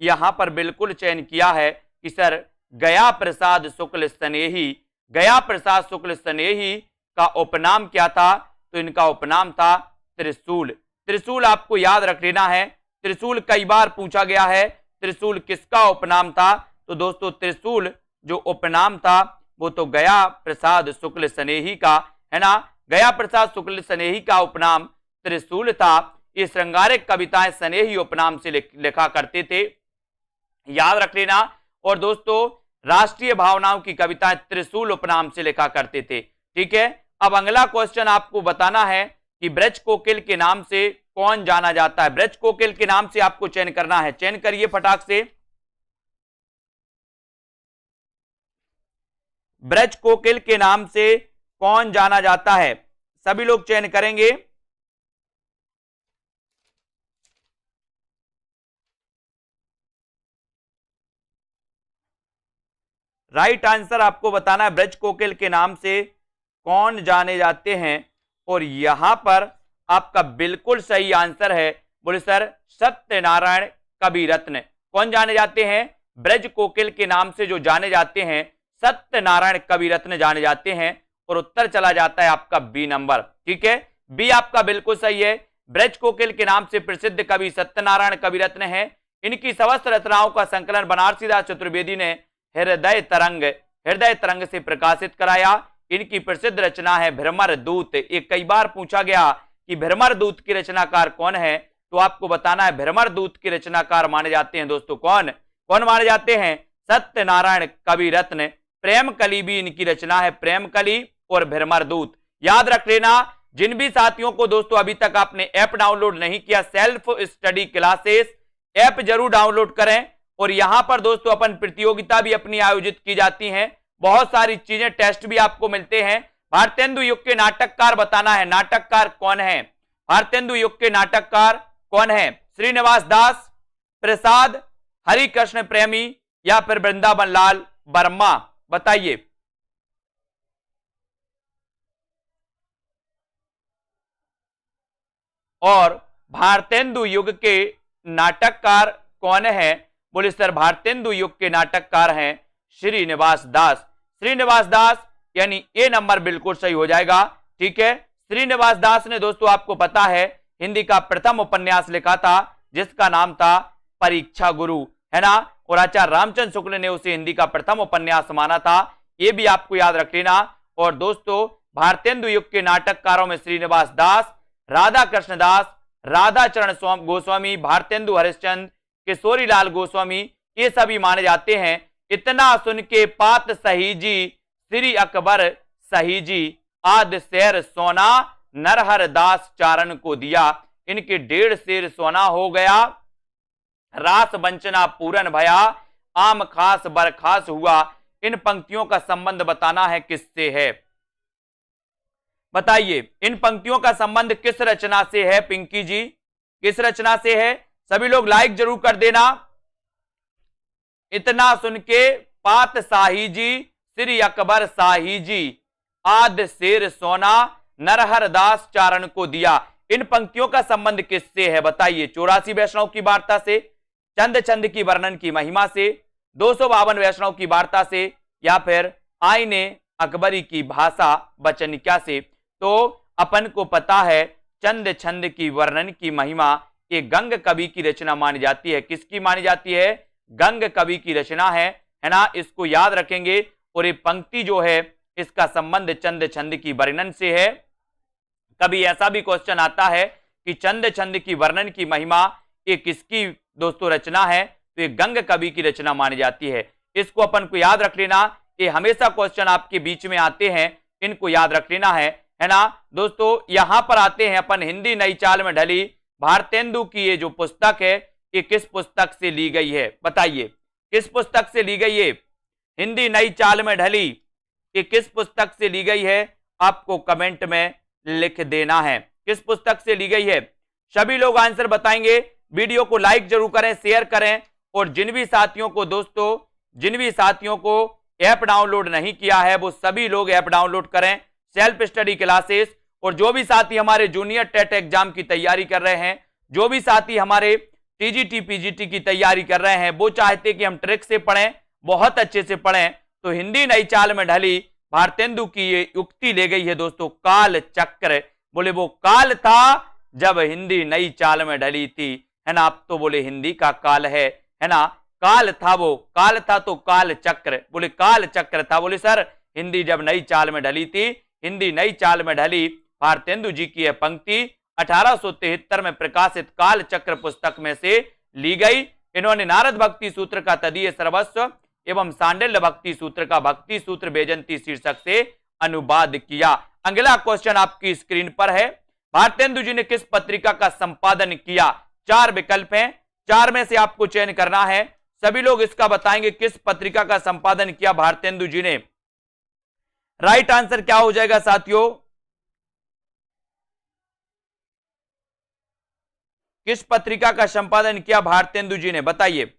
यहां पर बिल्कुल चयन किया है कि सर गया प्रसाद शुक्ल स्नेही। गया प्रसाद शुक्ल स्नेही का उपनाम क्या था? तो इनका उपनाम था त्रिशूल। त्रिशूल आपको याद रख लेना है, त्रिशूल कई बार पूछा गया है। त्रिशूल किसका उपनाम था? तो दोस्तों त्रिशूल जो उपनाम था वो तो गया प्रसाद शुक्ल स्नेही का है ना। गया प्रसाद शुक्ल स्नेही का उपनाम त्रिशूल था। ये श्रृंगारिक कविताएं स्नेही उपनाम से लिखा करते थे, याद रख लेना। और दोस्तों राष्ट्रीय भावनाओं की कविताएं त्रिशूल उपनाम से लिखा करते थे। ठीक है, अब अगला क्वेश्चन आपको बताना है कि ब्रज कोकिल के नाम से कौन जाना जाता है? ब्रज कोकिल के नाम से आपको चयन करना है, चयन करिए फटाक से। ब्रज कोकिल के नाम से कौन जाना जाता है? सभी लोग चयन करेंगे। राइट आंसर आपको बताना है, ब्रज कोकिल के नाम से कौन जाने जाते हैं। और यहां पर आपका बिल्कुल सही आंसर है, बोले सर सत्यनारायण कविरत्न। कौन जाने जाते हैं? ब्रज कोकिल के नाम से जो जाने जाते हैं सत्यनारायण कविरत्न जाने जाते हैं। और उत्तर चला जाता है आपका बी नंबर। ठीक है, बी आपका बिल्कुल सही है। ब्रज कोकिल के नाम से प्रसिद्ध कवि सत्यनारायण कविरत्न है। इनकी समस्त रचनाओं का संकलन बनारसीदास चतुर्वेदी ने हृदय तरंग से प्रकाशित कराया। इनकी प्रसिद्ध रचना है भ्रमर दूत। एक कई बार पूछा गया कि भ्रमर दूत की रचनाकार कौन है? तो आपको बताना है भ्रमर दूत के रचनाकार माने जाते हैं दोस्तों कौन माने जाते हैं? सत्यनारायण कविरत्न। प्रेम कली भी इनकी रचना है, प्रेम कली और भ्रमर दूत। याद रख लेना। जिन भी साथियों को दोस्तों अभी तक आपने ऐप डाउनलोड नहीं किया, सेल्फ स्टडी क्लासेस ऐप जरूर डाउनलोड करें। और यहां पर दोस्तों अपन प्रतियोगिता भी अपनी आयोजित की जाती हैं, बहुत सारी चीजें, टेस्ट भी आपको मिलते हैं। भारतेंदु युग के नाटककार बताना है, नाटककार कौन है? भारतेंदु युग के नाटककार कौन है? श्रीनिवास दास, प्रसाद, हरिकृष्ण प्रेमी या फिर वृंदावन लाल वर्मा? बताइए। और भारतेंदु युग के नाटककार कौन है? बोले सर भारतेंदु युग के नाटककार हैं श्रीनिवास दास। श्रीनिवास दास यानी ए नंबर बिल्कुल सही हो जाएगा। ठीक है, श्रीनिवास दास ने दोस्तों आपको पता है हिंदी का प्रथम उपन्यास लिखा था जिसका नाम था परीक्षा गुरु, है ना। और आचार्य रामचंद्र शुक्ल ने उसे हिंदी का प्रथम उपन्यास माना था, यह भी आपको याद रख लेना। और दोस्तों भारतेंदु युग के नाटककारों में श्रीनिवास दास, राधा कृष्ण दास, राधाचरण गोस्वामी, भारतेंदु हरिश्चंद्र, किशोरीलाल गोस्वामी, ये सभी माने जाते हैं। इतना सुन के पात सहीजी, श्री अकबर सहीजी, आध शेर सोना नरहर दास चारण को दिया। इनके 1.5 शेर सोना हो गया रास वंचना पूरन भया, आम खास बरखास हुआ। इन पंक्तियों का संबंध बताना है किससे है, बताइए इन पंक्तियों का संबंध किस रचना से है पिंकी जी, किस रचना से है? सभी लोग लाइक जरूर कर देना। इतना सुन के पात शाही जी, श्री अकबर शाही जी, आद शेर सोना नरहर दास चारण को दिया। इन पंक्तियों का संबंध किससे है बताइए? 84 वैष्णव की वार्ता से, चंद छंद की वर्णन की महिमा से, 252 वैष्णव की वार्ता से, या फिर आईने अकबरी की भाषा वचनिका से। तो अपन को पता है चंद छंद की वर्णन की महिमा ये गंग कवि की रचना मानी जाती है। किसकी मानी जाती है? गंग कवि की रचना है ना, इसको याद रखेंगे। और ये पंक्ति जो है इसका संबंध चंद छंद की वर्णन से है। कभी ऐसा भी क्वेश्चन आता है कि चंद छंद की वर्णन की महिमा ये किसकी दोस्तों रचना है? तो ये गंग कवि की रचना मानी जाती है। इसको अपन को याद रख लेना, ये हमेशा क्वेश्चन आपके बीच में आते हैं, इनको याद रख लेना है ना दोस्तों। यहां पर आते हैं अपन हिंदी नई चाल में ढली भारतेंदु की ये जो पुस्तक है ये किस पुस्तक से ली गई है बताइए? किस पुस्तक से ली गई है? हिंदी नई चाल में ढली ये किस पुस्तक से ली गई है? आपको कमेंट में लिख देना है किस पुस्तक से ली गई है। सभी लोग आंसर बताएंगे। वीडियो को लाइक जरूर करें, शेयर करें, और जिन भी साथियों को दोस्तों, जिन भी साथियों को ऐप डाउनलोड नहीं किया है वो सभी लोग ऐप डाउनलोड करें, सेल्फ स्टडी क्लासेस। और जो भी साथी हमारे जूनियर टेट एग्जाम की तैयारी कर रहे हैं, जो भी साथी हमारे टीजीटी पीजीटी की तैयारी कर रहे हैं, वो चाहते कि हम ट्रिक से पढ़ें, बहुत अच्छे से पढ़ें, तो हिंदी नई चाल में ढली भारतेंदु की ये युक्ति ले गई है दोस्तों, काल चक्र। बोले वो काल था जब हिंदी नई चाल में ढली थी, है ना। अब तो बोले हिंदी का काल है ना। काल था वो, काल था तो काल चक्र, बोले काल चक्र था। बोले सर हिंदी जब नई चाल में ढली थी, हिंदी नई चाल में ढली भारतेंदु जी की यह पंक्ति 1873 में प्रकाशित काल चक्र पुस्तक में से ली गई। इन्होंने नारद भक्ति सूत्र का तदीय सर्वस्व एवं सांडिल्य भक्ति सूत्र का भक्ति सूत्र बेजंती शीर्षक से अनुवाद किया। अगला क्वेश्चन आपकी स्क्रीन पर है, भारतेंदु जी ने किस पत्रिका का संपादन किया? 4 विकल्प हैं, 4 में से आपको चयन करना है। सभी लोग इसका बताएंगे किस पत्रिका का संपादन किया भारतेंदु जी ने। राइट आंसर क्या हो जाएगा साथियों? किस पत्रिका का संपादन किया भारतेंदु जी ने बताइए?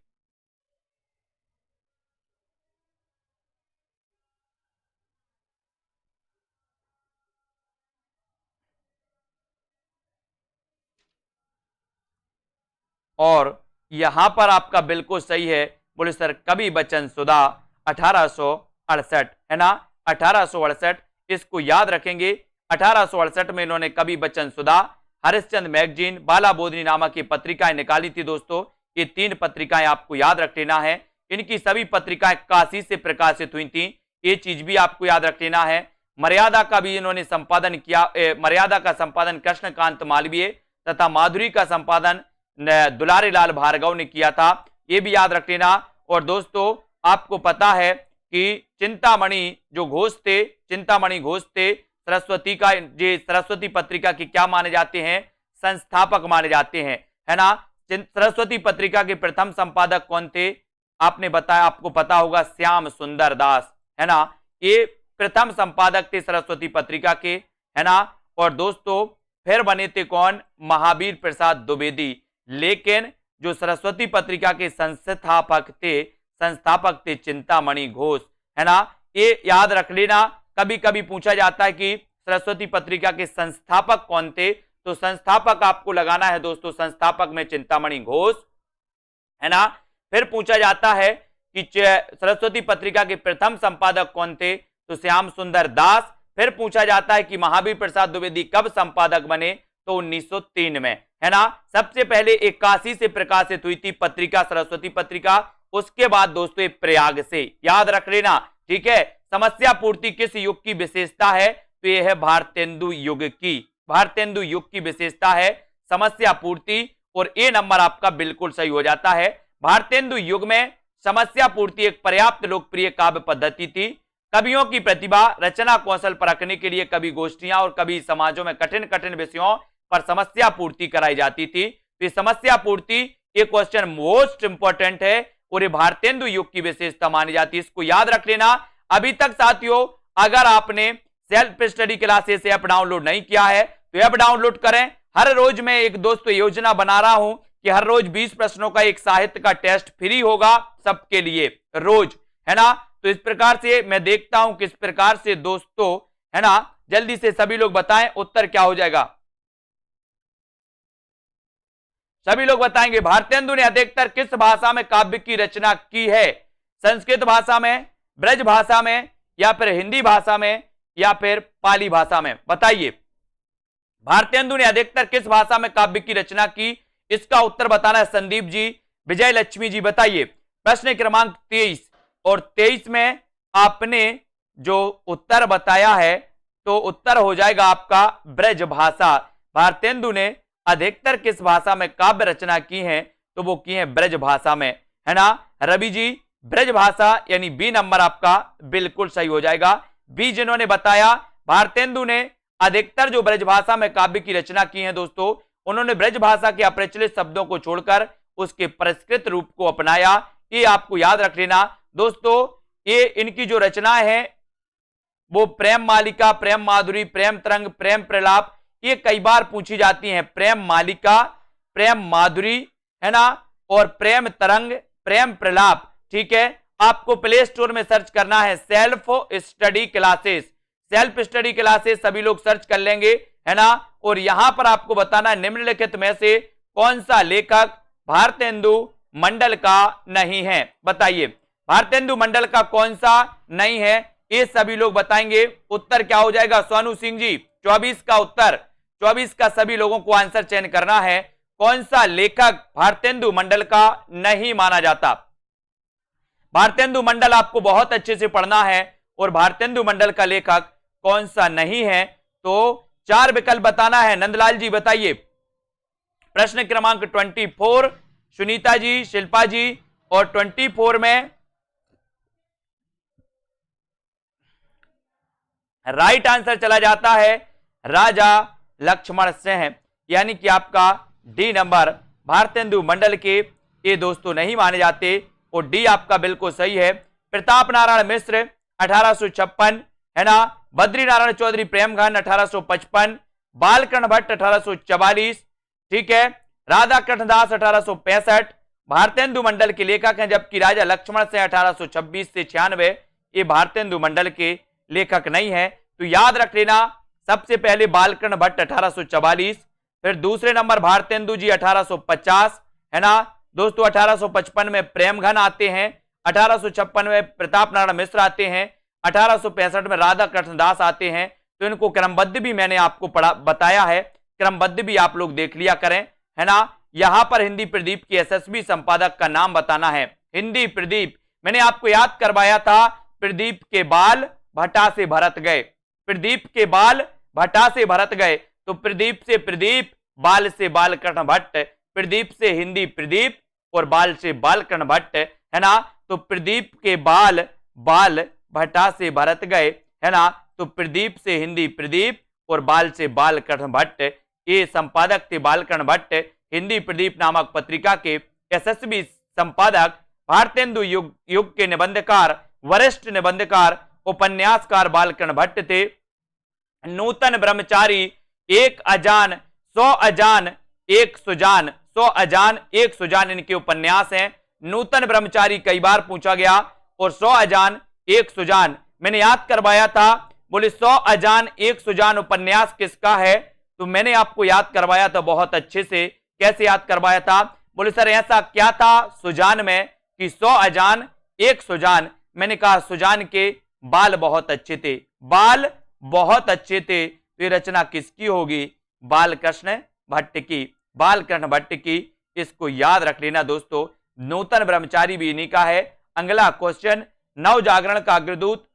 और यहां पर आपका बिल्कुल सही है, बोले सर कवि बचन सुधा 1868, है ना, 1868। इसको याद रखेंगे। 1868 में इन्होंने कवि बचन सुधा, हरिश्चंद्र मैगजीन, बाला बोधनी नामक की पत्रिकाएं निकाली थी दोस्तों। ये 3 पत्रिकाएं आपको याद रख लेना है। इनकी सभी पत्रिकाएं काशी से प्रकाशित हुई थी, ये चीज भी आपको याद रख लेना है। मर्यादा का भी इन्होंने संपादन किया, मर्यादा का संपादन कृष्णकांत मालवीय तथा माधुरी का संपादन दुलारी लाल भार्गव ने किया था, ये भी याद रख लेना। और दोस्तों आपको पता है कि चिंतामणि जो घोष थे, चिंतामणि घोष थे, सरस्वती का, ये सरस्वती पत्रिका के क्या माने जाते हैं? संस्थापक माने जाते हैं, है ना। सरस्वती पत्रिका के प्रथम संपादक कौन थे? आपने बताया, आपको पता होगा, श्याम सुंदर दास, है ना। ये प्रथम संपादक थे सरस्वती पत्रिका के, है ना। और दोस्तों फिर बने थे कौन? महावीर प्रसाद द्विवेदी। लेकिन जो सरस्वती पत्रिका के संस्थापक थे चिंतामणि घोष, है ना। ये याद रख लेना। कभी कभी पूछा जाता है कि सरस्वती पत्रिका के संस्थापक कौन थे, तो संस्थापक आपको लगाना है दोस्तों, संस्थापक में चिंतामणि घोष, है ना। फिर पूछा जाता है कि सरस्वती पत्रिका के प्रथम संपादक कौन थे, तो श्याम सुंदर दास। फिर पूछा जाता है कि महावीर प्रसाद द्विवेदी कब संपादक बने, तो 1903 में, है ना। सबसे पहले 81 से प्रकाशित हुई थी पत्रिका सरस्वती पत्रिका, उसके बाद दोस्तों प्रयाग से, याद रख लेना, ठीक है। समस्या पूर्ति किस युग की विशेषता है, तो यह है भारतेंदु युग की, भारतेंदु युग की विशेषता है समस्या पूर्ति। और ए नंबर आपका बिल्कुल सही हो जाता है। भारतेंदु युग में समस्या पूर्ति एक पर्याप्त लोकप्रिय काव्य पद्धति थी। कवियों की प्रतिभा, रचना कौशल परखने के लिए कवि गोष्ठियां और कवि समाजों में कठिन कठिन विषयों पर समस्या पूर्ति कराई जाती थी। तो समस्या पूर्ति ये क्वेश्चन मोस्ट इंपॉर्टेंट है और ये भारतेंदु युग की विशेषता मानी जाती है, इसको याद रख लेना। अभी तक साथियों अगर आपने self study classes app download नहीं किया है तो ऐप डाउनलोड करें। हर रोज मैं एक दोस्तों योजना बना रहा हूं कि हर रोज 20 प्रश्नों का एक साहित्य का टेस्ट फ्री होगा सबके लिए रोज, है ना। तो इस प्रकार से मैं देखता हूं किस प्रकार से दोस्तों, है ना, जल्दी से सभी लोग बताएं उत्तर क्या हो जाएगा। सभी लोग बताएंगे भारतेंदु ने अधिकतर किस भाषा में काव्य की रचना की है? संस्कृत भाषा में, ब्रज भाषा में, या फिर हिंदी भाषा में, या फिर पाली भाषा में? बताइए भारतेंदु ने अधिकतर किस भाषा में काव्य की रचना की? इसका उत्तर बताना है संदीप जी, विजय लक्ष्मी जी बताइए। प्रश्न क्रमांक 23 और 23 में आपने जो उत्तर बताया है तो उत्तर हो जाएगा आपका ब्रज भाषा। भारतेंदु ने अधिकतर किस भाषा में काव्य रचना की है? तो वो की है ब्रज भाषा में, है ना। रवि जी ब्रज भाषा यानी बी नंबर आपका बिल्कुल सही हो जाएगा। बी जिन्होंने बताया भारतेंदु ने अधिकतर जो ब्रज भाषा में काव्य की रचना की है दोस्तों, उन्होंने ब्रज भाषा के अप्रचलित शब्दों को छोड़कर उसके परिष्कृत रूप को अपनाया। ये आपको याद रख लेना दोस्तों। ये इनकी जो रचनाएं हैं वो प्रेम मालिका, प्रेम माधुरी, प्रेम तरंग, प्रेम प्रलाप, ये कई बार पूछी जाती हैं। प्रेम मालिका, प्रेम माधुरी, है ना, और प्रेम तरंग, प्रेम प्रलाप। ठीक है, आपको प्ले स्टोर में सर्च करना है self study classes, self study classes सभी लोग सर्च कर लेंगे, है ना। और यहां पर आपको बताना है निम्नलिखित में से कौन सा लेखक भारतेंदु मंडल का नहीं है? बताइए भारतेंदु मंडल का कौन सा नहीं है? ये सभी लोग बताएंगे। उत्तर क्या हो जाएगा सोनू सिंह जी? 24 का उत्तर, 24 का सभी लोगों को आंसर चयन करना है। कौन सा लेखक भारतेंदु मंडल का नहीं माना जाता? भारतेंदु मंडल आपको बहुत अच्छे से पढ़ना है और भारतेंदु मंडल का लेखक कौन सा नहीं है? तो 4 विकल्प बताना है। नंदलाल जी बताइए। प्रश्न क्रमांक 24 सुनीता जी, शिल्पा जी, और 24 में राइट आंसर चला जाता है राजा लक्ष्मण सिंह, यानी कि आपका डी नंबर भारतेंदु मंडल के ये दोस्तों नहीं माने जाते और डी आपका बिल्कुल सही है। प्रताप नारायण मिश्र 1856, है ना। बद्री नारायण चौधरी प्रेमघन 1855, बालकृष्ण भट्ट 1844, ठीक है। राधा कृष्णदास 1865 भारतेंदु मंडल के लेखक हैं, जबकि राजा लक्ष्मण सिंह 1826 से 96 ये भारतेंदु मंडल के लेखक नहीं है। तो याद रख लेना सबसे पहले बालकृष्ण भट्ट 1844, फिर दूसरे नंबर भारतेंदु जी 1850, है ना दोस्तों। 1855 में प्रेमघन आते हैं, 1856 में प्रताप नारायण मिश्र आते हैं, 1865 में राधा कृष्णदास आते हैं। तो इनको क्रमबद्ध भी मैंने आपको बताया है, क्रमबद्ध भी आप लोग देख लिया करें, है ना। यहां पर हिंदी प्रदीप के यशस्वी संपादक का नाम बताना है। हिंदी प्रदीप मैंने आपको याद करवाया था, प्रदीप के बाल भट्टा से भरत गए, प्रदीप के बाल भट्टा से भरत गए। तो प्रदीप से प्रदीप, बाल से बालकृष्ण भट्ट, प्रदीप से हिंदी प्रदीप और बाल से बालकृष्ण भट्ट, है ना। तो प्रदीप के बाल भट्टा से भरत गए, है ना। तो प्रदीप से हिंदी प्रदीप और बाल से बालकृष्ण भट्ट, ये संपादक थे बालकृष्ण भट्ट। हिंदी प्रदीप नामक पत्रिका के यशस्वी संपादक, भारतेंदु युग के निबंधकार, वरिष्ठ निबंधकार, उपन्यासकार बालकृष्ण भट्ट थे। नूतन ब्रह्मचारी, एक अजान, 100 अजान, एक सुजान, 100 अजान, एक सुजान इनके उपन्यास हैं। नूतन ब्रह्मचारी कई बार पूछा गया और 100 अजान, एक सुजान मैंने याद करवाया था। बोले 100 अजान, एक सुजान उपन्यास किसका है? तो मैंने आपको याद करवाया था बहुत अच्छे से। कैसे याद करवाया था? बोले सर ऐसा क्या था सुजान में कि 100 अजान, एक सुजान। मैंने कहा सुजान के बाल बहुत अच्छे थे, बाल बहुत अच्छे थे। तो ये रचना किसकी होगी? बालकृष्ण भट्ट की, बालकृष्ण भट्ट की। इसको याद रख लेना दोस्तों। नूतन ब्रह्मचारी भी इन्हीं का है। अगला क्वेश्चन, नव जागरण का अग्रदूत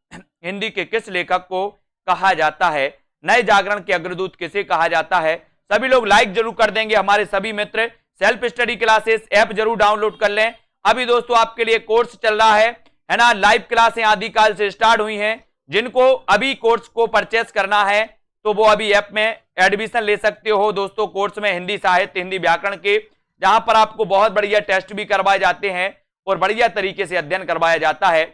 हिंदी के किस लेखक को कहा जाता है? नए जागरण के अग्रदूत किसे कहा जाता है? सभी लोग लाइक जरूर कर देंगे। हमारे सभी मित्र सेल्फ स्टडी क्लासेस ऐप जरूर डाउनलोड कर लें। अभी दोस्तों आपके लिए कोर्स चल रहा है ना। लाइव क्लासें आदिकाल से स्टार्ट हुई हैं। जिनको अभी कोर्स को परचेस करना है तो वो अभी ऐप में एडमिशन ले सकते हो दोस्तों। कोर्स में हिंदी साहित्य, हिंदी व्याकरण के जहां पर आपको बहुत बढ़िया टेस्ट भी करवाए जाते हैं और बढ़िया तरीके से अध्ययन करवाया जाता है।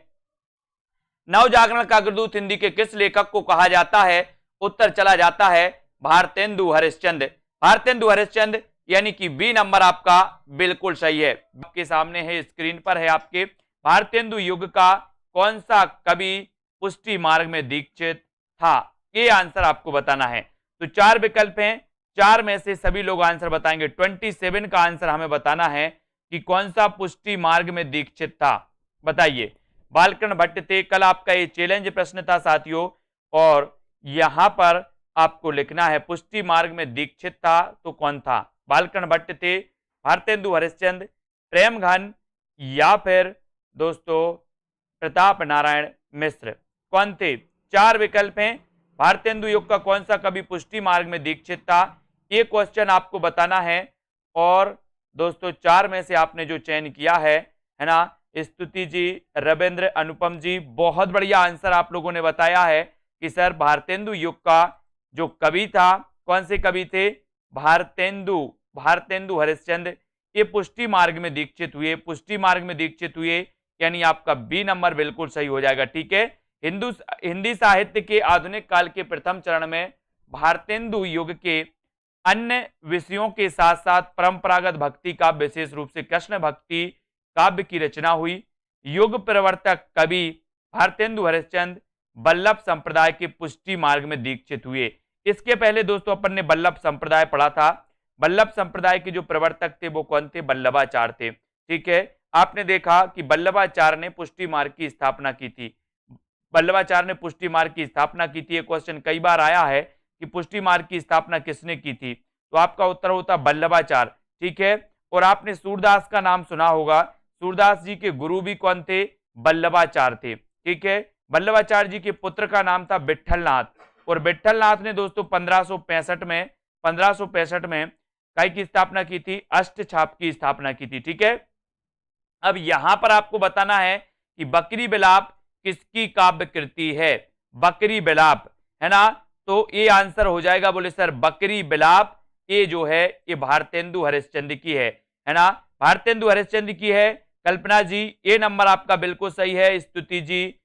नवजागरण का अग्रदूत हिंदी के किस लेखक को कहा जाता है? उत्तर चला जाता है भारतेंदु हरिश्चंद्र। भारतेंदु हरिश्चंद्र यानी कि बी नंबर आपका बिल्कुल सही है। आपके सामने है, स्क्रीन पर है आपके, भारतेंदु युग का कौन सा कवि पुष्टि मार्ग में दीक्षित था? ये आंसर आपको बताना है। तो 4 विकल्प हैं, 4 में से सभी लोग आंसर बताएंगे। 27 का आंसर हमें बताना है कि कौन सा पुष्टि मार्ग में दीक्षित था, बताइए। बालकृष्ण भट्ट थे। कल आपका ये चैलेंज प्रश्न था साथियों, और यहां पर आपको लिखना है पुष्टि मार्ग में दीक्षित था तो कौन था? बालकृष्ण भट्ट थे, भारतेंदु हरिश्चंद्र, प्रेमघन, या फिर दोस्तों प्रताप नारायण मिश्र। कौन थे? 4 विकल्प हैं। भारतेंदु युग का कौन सा कवि पुष्टि मार्ग में दीक्षित था, ये क्वेश्चन आपको बताना है। और दोस्तों 4 में से आपने जो चयन किया है ना, स्तुति जी, रविंद्र, अनुपम जी, बहुत बढ़िया आंसर आप लोगों ने बताया है कि सर भारतेंदु युग का जो कवि था, कौन से कवि थे? भारतेंदु हरिश्चंद्र। ये पुष्टि मार्ग में दीक्षित हुए, पुष्टि मार्ग में दीक्षित हुए, यानी आपका बी नंबर बिल्कुल सही हो जाएगा। ठीक है। हिंदी साहित्य के आधुनिक काल के प्रथम चरण में भारतेंदु युग के अन्य विषयों के साथ साथ परंपरागत भक्ति काव्य, विशेष रूप से कृष्ण भक्ति काव्य की रचना हुई। युग प्रवर्तक कवि भारतेंदु हरिश्चंद्र बल्लभ संप्रदाय के पुष्टि मार्ग में दीक्षित हुए। इसके पहले दोस्तों अपन ने बल्लभ संप्रदाय पढ़ा था। बल्लभ संप्रदाय के जो प्रवर्तक थे वो कौन थे? बल्लभाचार्य थे। ठीक है। आपने देखा कि बल्लभाचार्य ने पुष्टि मार्ग की स्थापना की थी। बल्लभाचार्य ने पुष्टि मार्ग की स्थापना की थी। ये क्वेश्चन कई बार आया है कि पुष्टि मार्ग की स्थापना किसने की थी, तो आपका उत्तर होता बल्लभाचार्य। ठीक है। और आपने सूरदास का नाम सुना होगा। सूरदास जी के गुरु भी कौन थे? बल्लभाचार्य थे। ठीक है। बल्लभाचार्य जी के पुत्र का नाम था विट्ठलनाथ, और विट्ठलनाथ ने दोस्तों 1565 में काय की स्थापना की थी? अष्टछाप की स्थापना की थी। ठीक है। अब यहां पर आपको बताना है कि बकरी बिलाप किसकी काव्य कृति है? बकरी बिलाप, है ना, तो ये आंसर हो जाएगा, बोले सर बकरी बिलाप, ये जो है ये भारतेंदु हरिश्चंद्र की है ना, भारतेंदु हरिश्चंद्र की है। कल्पना जी, ये नंबर आपका बिल्कुल सही है। स्तुति जी,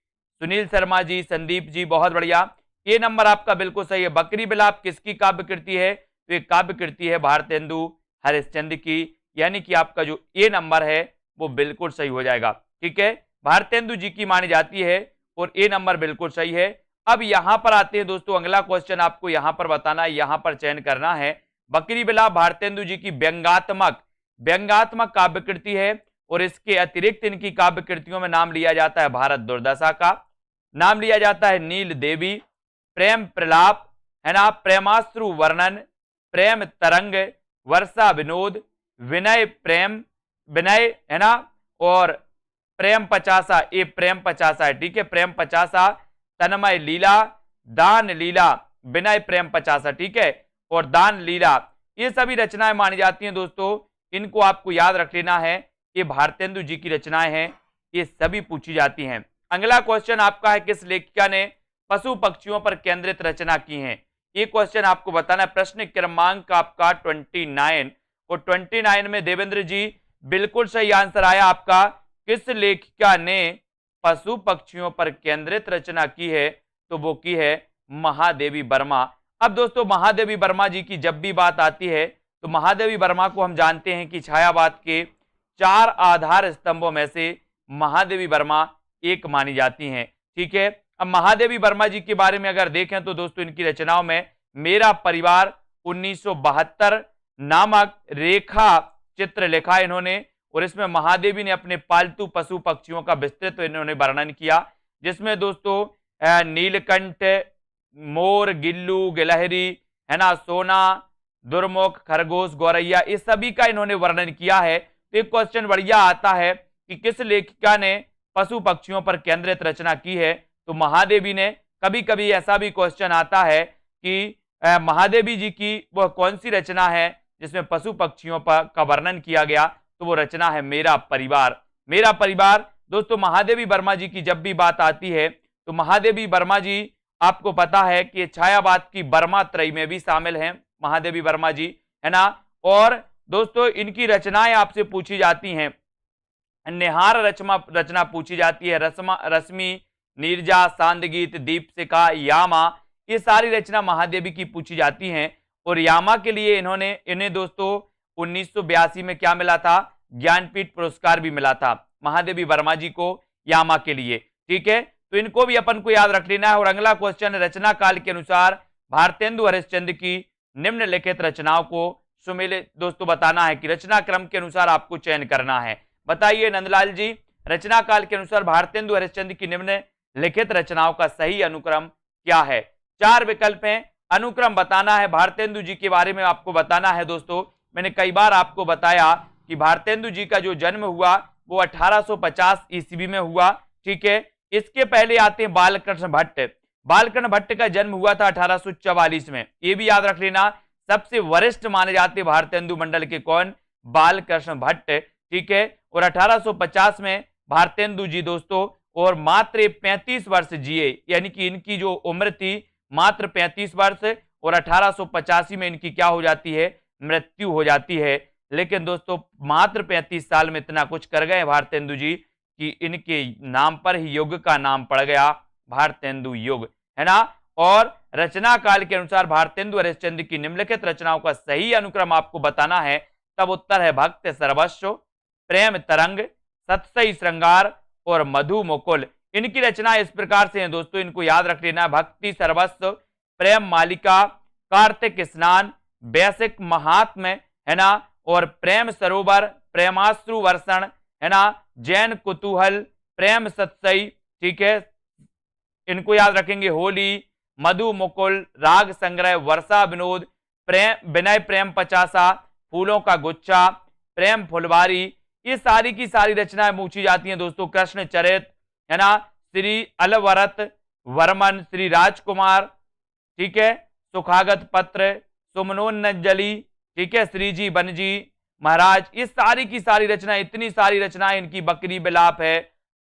सुनील शर्मा जी, संदीप जी, बहुत बढ़िया, ये नंबर आपका बिल्कुल सही है। बकरी बिलाप किसकी काव्य कृति है? तो ये काव्य कृति है भारतेंदु हरिश्चंद्र की, यानी कि आपका जो ये नंबर है वो बिल्कुल सही हो जाएगा। ठीक है। भारतेंदु जी की मानी जाती है और ए नंबर बिल्कुल सही है। अब यहां पर आते हैं दोस्तों, अगला क्वेश्चन आपको यहां पर बताना है, यहां पर चयन करना है। बकरी बिलाप भारतेंदु जी की व्यंग्यात्मक काव्य कृति है, और इसके अतिरिक्त इनकी काव्य कृतियों में नाम लिया जाता है भारत दुर्दशा का, नाम लिया जाता है नील देवी, प्रेम प्रलाप, है ना, प्रेमाश्रु वर्णन, प्रेम तरंग, वर्षा विनोद, विनय, है ना, और प्रेम 50, ये प्रेम 50 है। ठीक है। प्रेम 50, तन्मय लीला, दान लीला, विनय प्रेम 50। ठीक है। और दान लीला, ये सभी रचनाएं मानी जाती हैं दोस्तों, इनको आपको याद रख लेना है, ये भारतेंदु जी की रचनाएं हैं, ये सभी पूछी जाती हैं। अगला क्वेश्चन आपका है, किस लेखिका ने पशु पक्षियों पर केंद्रित रचना की है? ये क्वेश्चन आपको बताना है। प्रश्न क्रमांक आपका 29, और 29 में देवेंद्र जी बिल्कुल सही आंसर आया आपका। किस लेखिका ने पशु पक्षियों पर केंद्रित रचना की है? तो वो की है महादेवी वर्मा। अब दोस्तों महादेवी वर्मा जी की जब भी बात आती है तो महादेवी वर्मा को हम जानते हैं कि छायावाद के 4 आधार स्तंभों में से महादेवी वर्मा एक मानी जाती हैं। ठीक है। अब महादेवी वर्मा जी के बारे में अगर देखें तो दोस्तों इनकी रचनाओं में मेरा परिवार 1972 नामक रेखा चित्र लिखा इन्होंने, और इसमें महादेवी ने अपने पालतू पशु पक्षियों का विस्तृत इन्होंने वर्णन किया, जिसमें दोस्तों नीलकंठ, मोर, गिल्लू, गिलहरी, है ना, सोना, दुर्मुख, खरगोश, गौरैया, इस सभी का इन्होंने वर्णन किया है। तो एक क्वेश्चन बढ़िया आता है कि किस लेखिका ने पशु पक्षियों पर केंद्रित रचना की है? तो महादेवी ने। कभी कभी ऐसा भी क्वेश्चन आता है कि महादेवी जी की वह कौन सी रचना है जिसमें पशु पक्षियों का वर्णन किया गया? तो वो रचना है मेरा परिवार। मेरा परिवार दोस्तों महादेवी वर्मा जी की जब भी बात आती है तो महादेवी वर्मा जी आपको पता है कि छायावाद की वर्मा त्रयी में भी शामिल हैं महादेवी वर्मा जी, है ना, और दोस्तों इनकी रचनाएं आपसे पूछी जाती हैं। निहार रचना पूछी जाती है, रश्मि, नीरजा, सांदगीत, दीपशिखा, यामा, ये सारी रचना महादेवी की पूछी जाती हैं। और यामा के लिए इन्हें दोस्तों 1982 में क्या मिला था, ज्ञानपीठ पुरस्कार भी मिला था महादेवी वर्मा जी को यामा के लिए। ठीक है, तो इनको भी अपन को याद रख लेना है। और अगला क्वेश्चन, रचना काल के अनुसार भारतेंदु हरिश्चंद्र की निम्नलिखित रचनाओं को सुमेलित दोस्तों बताना है कि रचना क्रम के अनुसार आपको चयन करना है। बताइए नंदलाल जी, रचना काल के अनुसार भारतेंदु हरिश्चंद्र की निम्नलिखित रचनाओं का सही अनुक्रम क्या है? 4 विकल्प हैं, अनुक्रम बताना है। भारतेंदु जी के बारे में आपको बताना है दोस्तों। मैंने कई बार आपको बताया कि भारतेंदु जी का जो जन्म हुआ वो 1850 ईस्वी में हुआ। ठीक है, इसके पहले आते हैं बालकृष्ण भट्ट। बालकृष्ण भट्ट का जन्म हुआ था 1844 में, ये भी याद रख लेना। सबसे वरिष्ठ माने जाते भारतेंदु मंडल के कौन? बालकृष्ण भट्ट। ठीक है, और 1850 में भारतेंदु जी दोस्तों और मात्र 35 वर्ष जिए, यानी कि इनकी जो उम्र थी मात्र 35 वर्ष, और 1885 में इनकी क्या हो जाती है? मृत्यु हो जाती है। लेकिन दोस्तों मात्र 35 साल में इतना कुछ कर गए भारतेंदु जी कि इनके नाम पर ही युग का नाम पड़ गया भारतेंदु युग, है ना। और रचना काल के अनुसार भारतेंदु हरिश्चंद्र की निम्नलिखित रचनाओं का सही अनुक्रम आपको बताना है। तब उत्तर है भक्त सर्वस्व, प्रेम तरंग, सतसई श्रृंगार और मधु मुकुल। इनकी रचना इस प्रकार से हैं दोस्तों, इनको याद रख लेना। भक्ति सर्वस्व, प्रेम मालिका, कार्तिक स्नान, वैसिक महात्म्य, है ना, और प्रेम सरोवर, प्रेमाश्रु वर्षण, है ना, जैन कुतूहल, प्रेम सतसई। ठीक है, इनको याद रखेंगे। होली, मधु मुकुल, राग संग्रह, वर्षा विनोद, प्रेम विनय, प्रेम पचासा, फूलों का गुच्छा, प्रेम फुलवारी, ये सारी की सारी रचनाएं पूछी जाती हैं दोस्तों। कृष्ण चरित, है ना, श्री अलवरत वर्मन, श्री राजकुमार, ठीक है, सुखागत पत्र, सुमनोन्नजली, ठीक है, श्रीजी बनजी महाराज, ये सारी की सारी रचनाएं, इतनी सारी रचनाएं इनकी। बकरी बिलाप है,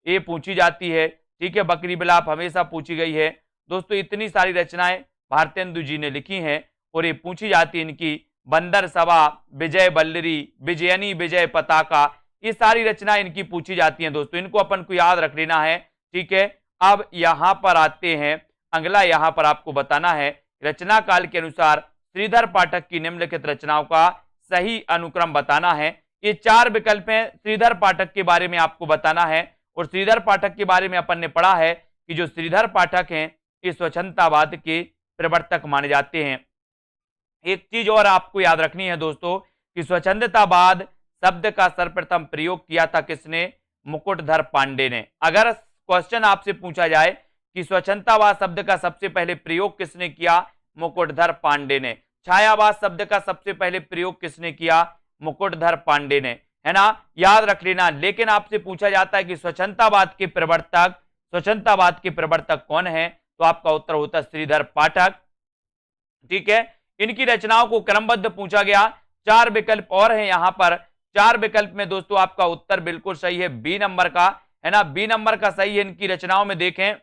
ये पूछी जाती है। ठीक है, बकरी बिलाप हमेशा पूछी गई है दोस्तों। इतनी सारी रचनाएं भारतेंदु जी ने लिखी हैं और ये पूछी जाती है इनकी। बंदर सभा, विजय बल्लरी, विजयनी विजय पताका, ये सारी रचनाएं इनकी पूछी जाती हैं दोस्तों। इनको अपन को याद रख लेना है। ठीक है, अब यहां पर आते हैं, अगला यहां पर आपको बताना है रचना काल के अनुसार श्रीधर पाठक की निम्नलिखित रचनाओं का सही अनुक्रम बताना है। ये 4 विकल्प हैं, श्रीधर पाठक के बारे में आपको बताना है। और श्रीधर पाठक के बारे में अपन ने पढ़ा है कि जो श्रीधर पाठक हैं ये स्वच्छंदतावाद के प्रवर्तक माने जाते हैं। एक चीज और आपको याद रखनी है दोस्तों कि स्वच्छंदतावाद शब्द का सर्वप्रथम प्रयोग किया था किसने? मुकुटधर पांडे ने। अगर क्वेश्चन आपसे पूछा जाए कि स्वच्छंदतावाद शब्द का सबसे पहले प्रयोग किसने किया? मुकुटधर पांडे ने। छायावाद शब्द का सबसे पहले प्रयोग किसने किया? मुकुटधर पांडे ने, है ना, याद रख लेना। लेकिन आपसे पूछा जाता है कि स्वच्छंदतावाद के प्रवर्तक कौन है? तो आपका उत्तर होता है श्रीधर पाठक। ठीक है, इनकी रचनाओं को क्रमबद्ध पूछा गया। 4 विकल्प और हैं यहां पर। 4 विकल्प में दोस्तों आपका उत्तर बिल्कुल सही है, बी नंबर का, है ना, बी नंबर का सही है। इनकी रचनाओं में देखें,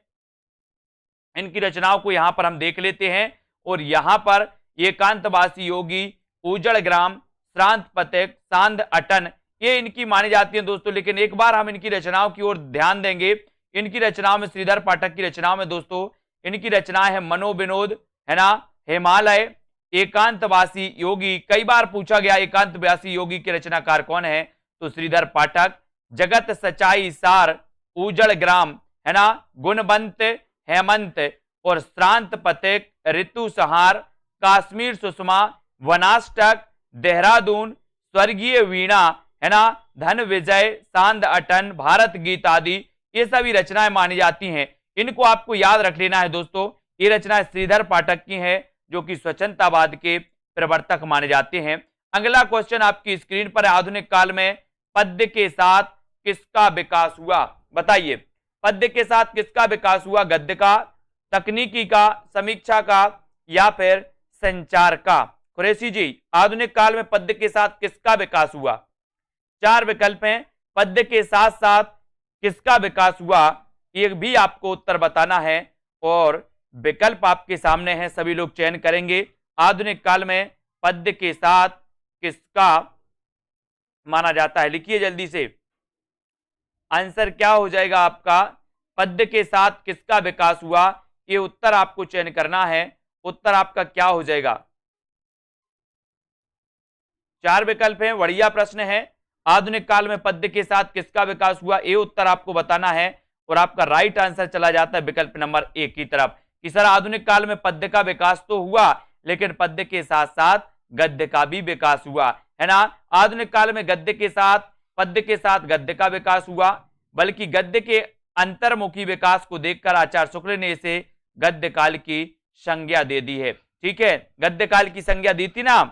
इनकी रचनाओं को यहां पर हम देख लेते हैं। और यहां पर एकांतवासी योगी, उजड़ ग्राम, श्रांत पथिक, सांध अटन, ये इनकी मानी जाती है दोस्तों। लेकिन एक बार हम इनकी रचनाओं की ओर ध्यान देंगे। इनकी रचनाओं में, श्रीधर पाठक की रचनाओं में दोस्तों इनकी रचनाएं है मनोविनोद, है ना, हिमालय, एकांतवासी योगी। कई बार पूछा गया एकांतवासी योगी के रचनाकार कौन है? तो श्रीधर पाठक। जगत सच्चाई सार, उजड़ ग्राम, है ना, गुणवंत, हेमंत और श्रांत पथिक, ऋतु सहार, कश्मीर सुषमा, वनाष्टक, देहरादून, स्वर्गीय वीणा, है ना, धन विजय, सांध अटन, भारत गीत आदि, ये सभी रचनाएं मानी जाती हैं। इनको आपको याद रख लेना है दोस्तों। ये रचनाएं श्रीधर पाठक की हैं जो कि स्वच्छंदतावाद के प्रवर्तक माने जाते हैं। अगला क्वेश्चन आपकी स्क्रीन पर है। आधुनिक काल में पद्य के साथ किसका विकास हुआ? बताइए, पद्य के साथ किसका विकास हुआ? गद्य का, तकनीकी का, समीक्षा का या फिर संचार का? कुरैशी जी, आधुनिक काल में पद्य के साथ किसका विकास हुआ? 4 विकल्प हैं। पद्य के साथ साथ किसका विकास हुआ, ये भी आपको उत्तर बताना है। और विकल्प आपके सामने हैं, सभी लोग चयन करेंगे। आधुनिक काल में पद्य के साथ किसका माना जाता है? लिखिए जल्दी से, आंसर क्या हो जाएगा आपका? पद्य के साथ किसका विकास हुआ? ये उत्तर आपको चयन करना है। उत्तर आपका क्या हो जाएगा? 4 विकल्प हैं, बढ़िया प्रश्न है। आधुनिक काल में पद्य के साथ किसका विकास हुआ, ये उत्तर आपको बताना है। और आपका राइट आंसर चला जाता है विकल्प नंबर ए की तरफ कि सर आधुनिक काल में पद्य का विकास तो हुआ, लेकिन पद्य के साथ साथ गद्य का भी विकास हुआ, है ना। आधुनिक काल में गद्य के साथ, पद्य के साथ गद्य का विकास हुआ, बल्कि गद्य के अंतर्मुखी विकास को देखकर आचार्य शुक्ल ने इसे गद्य काल की संज्ञा दे दी है। ठीक है, गद्य काल की संज्ञा दी थी ना,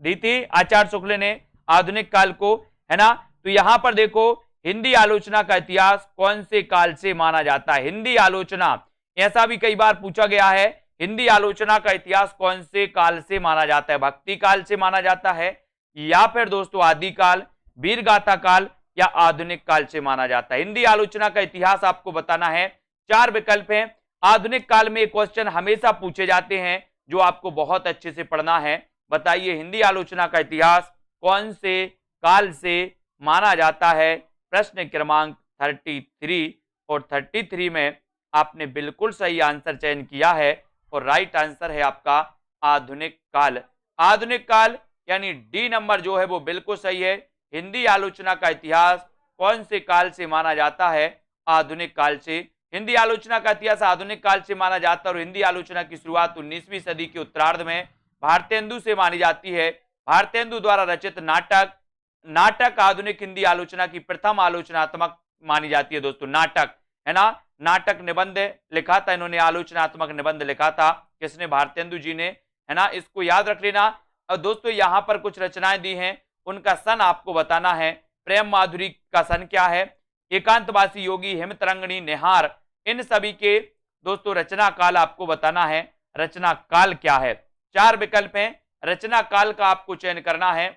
दी थी आचार्य शुक्ल ने आधुनिक काल को, है ना। तो यहां पर देखो, हिंदी आलोचना का इतिहास कौन से काल से माना जाता है? हिंदी आलोचना, ऐसा भी कई बार पूछा गया है, हिंदी आलोचना का इतिहास कौन से काल से माना जाता है? भक्ति काल से माना जाता है, या फिर दोस्तों आदिकाल, वीरगाथा काल, या आधुनिक काल से माना जाता है? हिंदी आलोचना का इतिहास आपको बताना है। 4 विकल्प हैं। आधुनिक काल में क्वेश्चन हमेशा पूछे जाते हैं जो आपको बहुत अच्छे से पढ़ना है। बताइए, हिंदी आलोचना का इतिहास कौन से काल से माना जाता है? प्रश्न क्रमांक 33 और 33 में आपने बिल्कुल सही आंसर चयन किया है और राइट आंसर है आपका आधुनिक काल। आधुनिक काल यानी डी नंबर जो है वो बिल्कुल सही है। हिंदी आलोचना का इतिहास कौन से काल से माना जाता है? आधुनिक काल से। हिंदी आलोचना का इतिहास आधुनिक काल से माना जाता है और हिंदी आलोचना की शुरुआत 19वीं सदी के उत्तरार्ध में भारतेंदु से मानी जाती है। भारतेंदु द्वारा रचित नाटक आधुनिक हिंदी आलोचना की प्रथम आलोचनात्मक मानी जाती है दोस्तों। नाटक, है ना, नाटक निबंध लिखा था इन्होंने, आलोचनात्मक निबंध लिखा था, किसने? भारतेंदु जी ने, है ना। इसको याद रख लेना। और दोस्तों यहां पर कुछ रचनाएं दी हैं, उनका सन आपको बताना है। प्रेम माधुरी का सन क्या है? एकांतवासी योगी, हिमतरंगिणी, निहार, इन सभी के दोस्तों रचना काल आपको बताना है। रचना काल क्या है? 4 विकल्प हैं, रचना काल का आपको चयन करना है।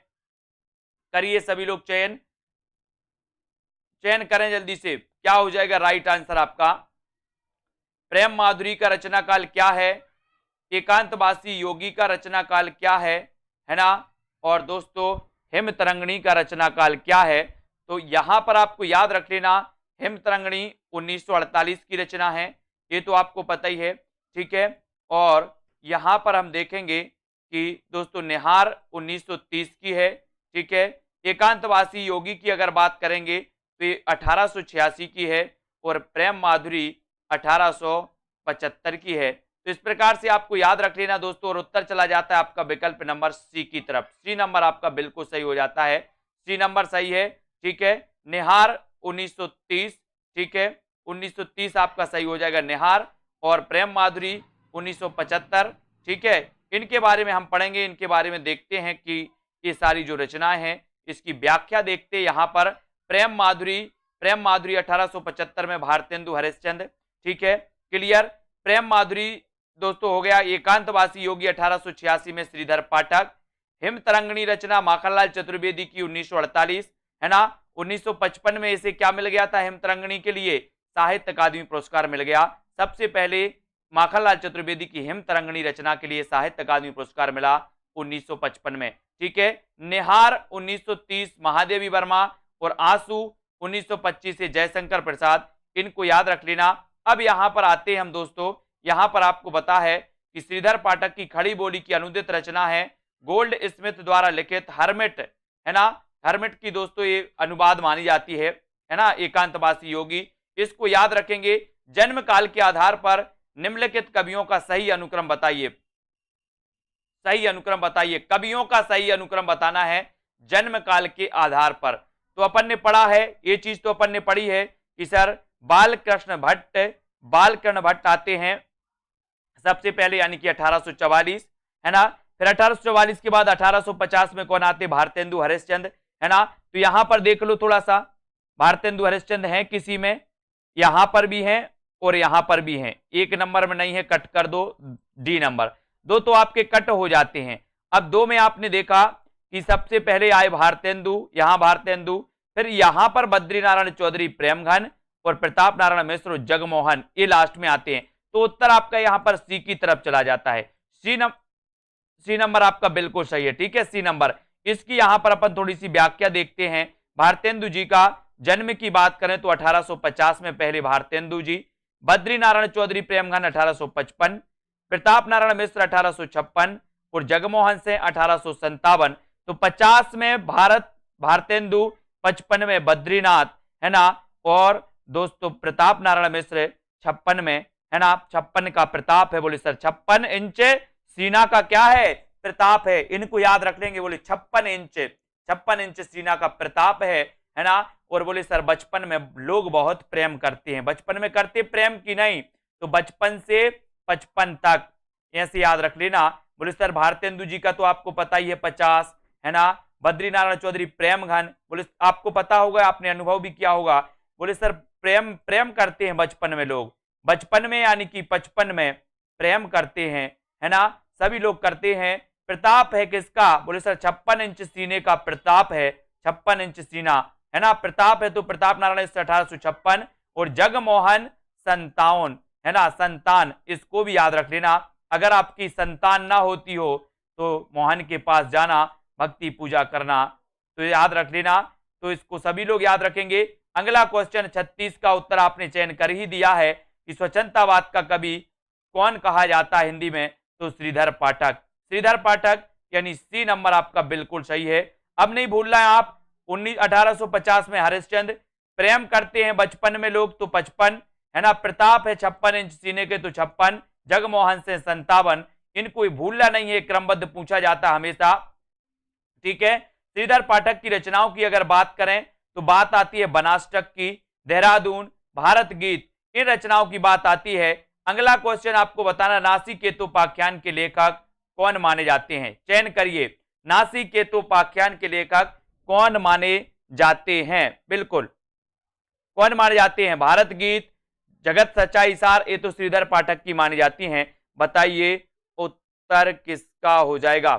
करिए सभी लोग चयन करें जल्दी से, क्या हो जाएगा राइट आंसर आपका? प्रेम माधुरी का रचना काल क्या है? एकांतवासी योगी का रचना काल क्या है ना। और दोस्तों हिमतरंगिणी का रचना काल क्या है? तो यहां पर आपको याद रख लेना, हिमतरंगिणी 1948 की रचना है, ये तो आपको पता ही है। ठीक है, और यहां पर हम देखेंगे कि दोस्तों निहार 1930 की है। ठीक है, एकांतवासी योगी की अगर बात करेंगे तो ये 1886 की है और प्रेम माधुरी 1875 की है। तो इस प्रकार से आपको याद रख लेना दोस्तों, और उत्तर चला जाता है आपका विकल्प नंबर सी की तरफ। सी नंबर आपका बिल्कुल सही हो जाता है, सी नंबर सही है। ठीक है, निहार 1930, ठीक है, 1930 आपका सही हो जाएगा निहार, और प्रेम माधुरी 1975। ठीक है, इनके बारे में हम पढ़ेंगे, इनके बारे में देखते हैं कि ये सारी जो रचनाएं हैं इसकी व्याख्या देखते हैं। यहाँ पर प्रेम माधुरी 1875 में भारतेंदु हरिश्चंद्र। ठीक है, क्लियर। प्रेम माधुरी दोस्तों हो गया। एकांतवासी योगी 1886 में श्रीधर पाठक। हिमतरंगिणी रचना माखनलाल चतुर्वेदी की 1948, है ना। 1955 में इसे क्या मिल गया था? हिमतरंगिणी के लिए साहित्य अकादमी पुरस्कार मिल गया। सबसे पहले माखनलाल चतुर्वेदी की हिमतरंगिणी रचना के लिए साहित्य अकादमी पुरस्कार मिला 1955 में। ठीक है, निहार 1930 महादेवी वर्मा, और आंसू 1925 से जयशंकर प्रसाद, इनको याद रख लेना। अब यहां पर आते हैं हम दोस्तों, यहां पर आपको पता है कि श्रीधर पाठक की खड़ी बोली की अनुदित रचना है गोल्ड स्मिथ द्वारा लिखित हर्मिट, है ना। हर्मिट की दोस्तों ये अनुवाद मानी जाती है ना, एकांतवासी योगी। इसको याद रखेंगे। जन्म काल के आधार पर निम्नलिखित कवियों का सही अनुक्रम बताइए। सही अनुक्रम बताइए, कवियों का सही अनुक्रम बताना है जन्म काल के आधार पर। तो अपन ने पढ़ा है, ये चीज तो अपन ने पढ़ी है कि सर बालकृष्ण भट्ट आते हैं सबसे पहले, यानी कि 1844, है ना। फिर 1844 के बाद 1850 में कौन आते? भारतेंदु हरिश्चंद्र, है ना। तो यहां पर देख लो थोड़ा सा, भारतेंदु हरिश्चंद्र है किसी में, यहां पर भी है और यहां पर भी है, एक नंबर में नहीं है, कट कर दो, डी नंबर। दो तो आपके कट हो जाते हैं। अब दो में आपने देखा कि सबसे पहले आए भारतेंदु, यहां भारतेंदु, फिर यहां पर बद्रीनारायण चौधरी प्रेमघन और प्रताप नारायण मिश्र जगमोहन, ये लास्ट में आते हैं। तो उत्तर आपका यहां पर सी की तरफ चला जाता है। सी नंबर आपका बिल्कुल सही है। ठीक है, सी नंबर इसकी यहां पर अपन थोड़ी सी व्याख्या देखते हैं। भारतेंदु जी का जन्म की बात करें तो 1850 में पहले भारतेंदु जी, बद्री नारायण चौधरी प्रेमघन 1855, प्रताप नारायण मिश्र 1856 और जगमोहन सिंह 1857। तो 50 में भारतेंदु, 55 में बद्रीनाथ, है ना, और दोस्तों प्रताप नारायण मिश्र 56 में, है ना, 56 का प्रताप है। बोले सर 56 इंच सीना का क्या है? प्रताप है। इनको याद रख लेंगे। बोले 56 इंच सीना का प्रताप है ना। और बोले सर बचपन में लोग बहुत प्रेम करते हैं। बचपन में करते प्रेम की नहीं, तो बचपन से 55 तक ऐसे याद रख लेना। बोले सर भारतेंदु जी का तो आपको पता ही है 50, है ना। बद्रीनारायण चौधरी प्रेमघन, बोले आपको पता होगा, आपने अनुभव भी किया होगा। बोले सर प्रेम करते हैं बचपन में लोग, बचपन में यानी कि 55 में प्रेम करते हैं, है ना, सभी लोग करते हैं। प्रताप है किसका? बोले सर 56 इंच सीने का प्रताप है। 56 इंच सीना, है ना, प्रताप है। तो प्रताप नारायण 1856 और जगमोहन 57, है ना, संतान, इसको भी याद रख लेना। अगर आपकी संतान ना होती हो तो मोहन के पास जाना, भक्ति पूजा करना, तो याद रख लेना। तो इसको सभी लोग याद रखेंगे। अगला क्वेश्चन 36 का उत्तर आपने चयन कर ही दिया है कि स्वतंत्रतावाद का कवि कौन कहा जाता है हिंदी में? तो श्रीधर पाठक। श्रीधर पाठक यानी सी नंबर आपका बिल्कुल सही है। अब नहीं भूलना है आप 1850 में हरिश्चंद्र, प्रेम करते हैं बचपन में लोग तो 55, है ना, प्रताप है 56 इंच सीने के तो 56, जगमोहन से 57, इनको भूलना नहीं है, क्रमबद्ध पूछा जाता हमेशा, ठीक है। श्रीधर पाठक की रचनाओं की अगर बात करें तो बात आती है बनासटक की, देहरादून, भारत गीत, इन रचनाओं की बात आती है। अगला क्वेश्चन आपको बताना, नासिकेतोपाख्यान के लेखक कौन माने जाते हैं? चयन करिए, नासिकेतोपाख्यान के लेखक कौन माने जाते हैं? बिल्कुल कौन माने जाते हैं? भारत गीत, जगत सच्चाई सार, ये तो श्रीधर पाठक की मानी जाती हैं। बताइए उत्तर किसका हो जाएगा?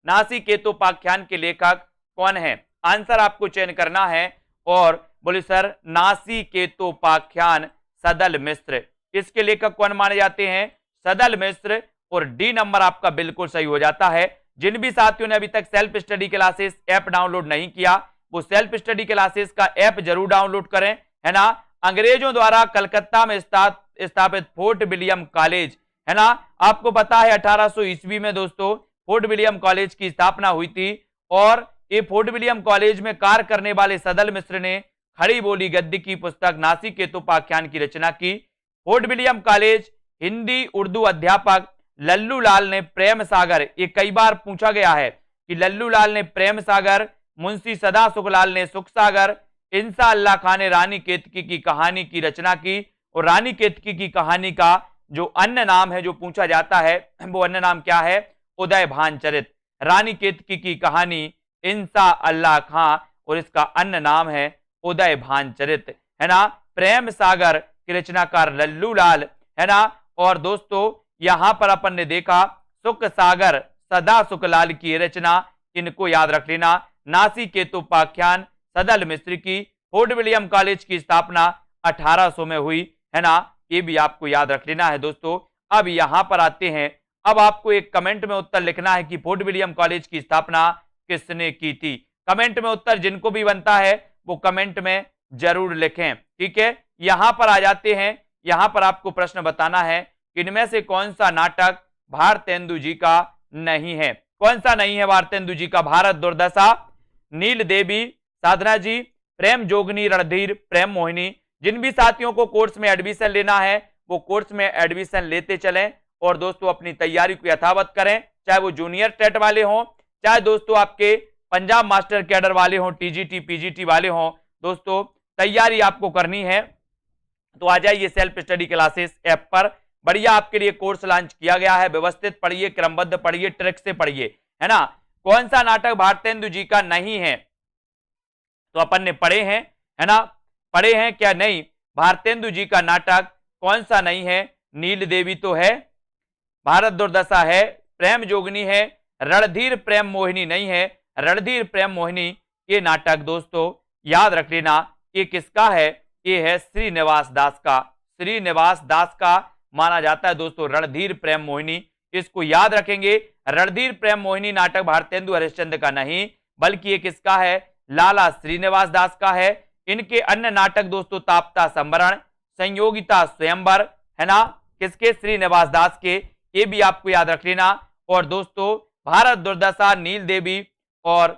नासिकेतोपाख्यान के लेखक कौन है? आंसर आपको चयन करना है। और बोले सर नासिकेतोपाख्यान सदल मिश्र, इसके लेखक कौन माने जाते हैं? सदल मिश्र। और डी नंबर आपका बिल्कुल सही हो जाता है। जिन भी साथियों ने अभी तक self study classes app download नहीं किया, वो सेल्फ स्टडी क्लासेस का ऐप जरूर डाउनलोड करें, है ना। अंग्रेजों द्वारा कलकत्ता में स्थापित फोर्ट विलियम कॉलेज, है ना, आपको पता है 1800 ईस्वी में दोस्तों फोर्ट विलियम कॉलेज की स्थापना हुई थी। और ये फोर्ट विलियम कॉलेज में कार्य करने वाले सदल मिश्र ने खड़ी बोली गद्य की पुस्तक नासिकेतोपाख्यान की रचना की। Fort William college Hindi Urdu अध्यापक लल्लू लाल ने प्रेम सागर, ये कई बार पूछा गया है कि लल्लू लाल ने प्रेम सागर, मुंशी सदा सुखलाल ने सुख सागर, इंसा अल्लाह खान ने रानी केतकी की कहानी की रचना की। और रानी केतकी की कहानी का जो अन्य नाम है जो पूछा जाता है, वो अन्य नाम क्या है? उदय भानचरित। रानी केतकी की कहानी इंसा अल्लाह खां और इसका अन्य नाम है उदय भानचरित, है ना। प्रेम सागर के रचनाकार लल्लू लाल, है ना। और दोस्तों यहां पर अपन ने देखा सुख सागर सदा सुखलाल की रचना, इनको याद रख लेना। नासिकेतोपाख्यान सदल मिश्र की, फोर्ट विलियम कॉलेज की स्थापना 1800 में हुई, है ना, ये भी आपको याद रख लेना है दोस्तों। अब यहां पर आते हैं, अब आपको एक कमेंट में उत्तर लिखना है कि फोर्ट विलियम कॉलेज की स्थापना किसने की थी। कमेंट में उत्तर जिनको भी बनता है वो कमेंट में जरूर लिखें, ठीक है। यहां पर आ जाते हैं, यहां पर आपको प्रश्न बताना है कि इनमें से कौन सा नाटक भारतेंदु जी का नहीं है? कौन सा नहीं है भारतेंदु जी का? भारत दुर्दशा, नील देवी, साधना जी, प्रेम जोगनी, रणधीर, प्रेम मोहिनी। जिन भी साथियों को कोर्स में एडमिशन लेना है वो कोर्स में एडमिशन लेते चलें और दोस्तों अपनी तैयारी को यथावत करें, चाहे वो जूनियर टेट वाले हों, चाहे दोस्तों आपके पंजाब मास्टर कैडर वाले हों, टीजीटी पीजीटी वाले हों। दोस्तों तैयारी आपको करनी है तो आ जाइए सेल्फ स्टडी क्लासेस ऐप पर, बढ़िया आपके लिए कोर्स लॉन्च किया गया है। व्यवस्थित पढ़िए, क्रमबद्ध पढ़िए, ट्रिक से पढ़िए, है ना। कौन सा नाटक भारतेंदु जी का नहीं है? तो अपन ने पढ़े हैं, है ना, पढ़े हैं क्या? नहीं। भारतेंदु जी का नाटक कौन सा नहीं है? नील देवी तो है, भारत दुर्दशा है, प्रेम जोगनी है, रणधीर प्रेम मोहिनी नहीं है। रणधीर प्रेम मोहिनी ये नाटक दोस्तों याद रख लेना, ये किसका है? ये है श्रीनिवास दास का। श्रीनिवास दास का माना जाता है दोस्तों रणधीर प्रेम मोहिनी। इसको याद रखेंगे। रणधीर प्रेम मोहिनी नाटक भारतेंदु हरिश्चंद्र का नहीं, बल्कि ये किसका है, लाला श्रीनिवास दास का है। इनके अन्य नाटक दोस्तों ताप्ता संवरण, संयोगिता स्वयंवर, है ना, किसके, श्रीनिवास दास के, ये भी आपको याद रख लेना। और दोस्तों भारत दुर्दशा, नील देवी और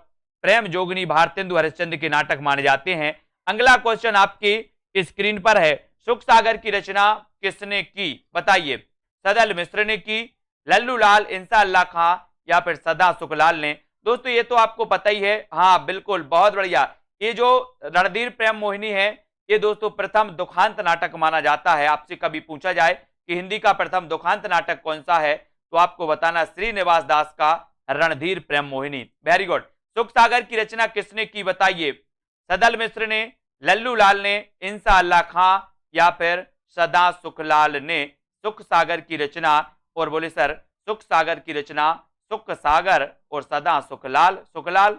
प्रेम जोगनी भारतेंदु हरिश्चंद्र के नाटक माने जाते हैं। अगला क्वेश्चन आपकी स्क्रीन पर है, सुख सागर की रचना किसने की, बताइए। सदल मिश्र ने की, लल्लू लाल, इंसा अल्लाह खां या फिर सदा सुखलाल ने। दोस्तों ये तो आपको पता ही है, हाँ बिल्कुल, बहुत बढ़िया। ये जो रणधीर प्रेम मोहिनी है, ये दोस्तों प्रथम दुखांत नाटक माना जाता है। आपसे कभी पूछा जाए कि हिंदी का प्रथम दुखांत नाटक कौन सा है, तो आपको बताना श्रीनिवास दास का रणधीर प्रेम मोहिनी। Very good. सुख सागर की रचना किसने की, बताइए। सदल मिश्र ने, लल्लू लाल ने, इंसा अल्लाह खां या फिर सदा सुखलाल ने सुख सागर की रचना। और बोले सर सुख सागर की रचना सुख सागर और सदा सुखलाल, सुखलाल,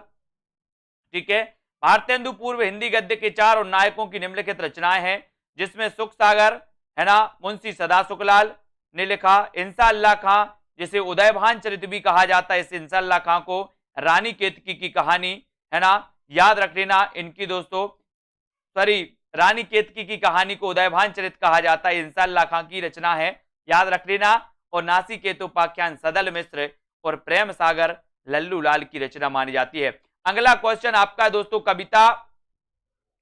ठीक है। भारतेंदु पूर्व हिंदी गद्य के 4 और नायकों की निम्नलिखित रचनाएं हैं, जिसमें सुख सागर, है ना, मुंशी सदा सुखलाल ने लिखा। इंसा अल्लाह खां, जिसे उदयभान चरित भी कहा जाता है, इस इंसा अल्लाह खां को रानी केतकी की कहानी, है ना, याद रख लेना। इनकी दोस्तों सॉरी, रानी केतकी की कहानी को उदयभान चरित कहा जाता है, इंसा अल्लाह खां की रचना है, याद रख लेना। और नासिकेतोपाख्यान सदल मिश्र और प्रेम सागर लल्लू लाल की रचना मानी जाती है। अगला क्वेश्चन आपका दोस्तों, कविता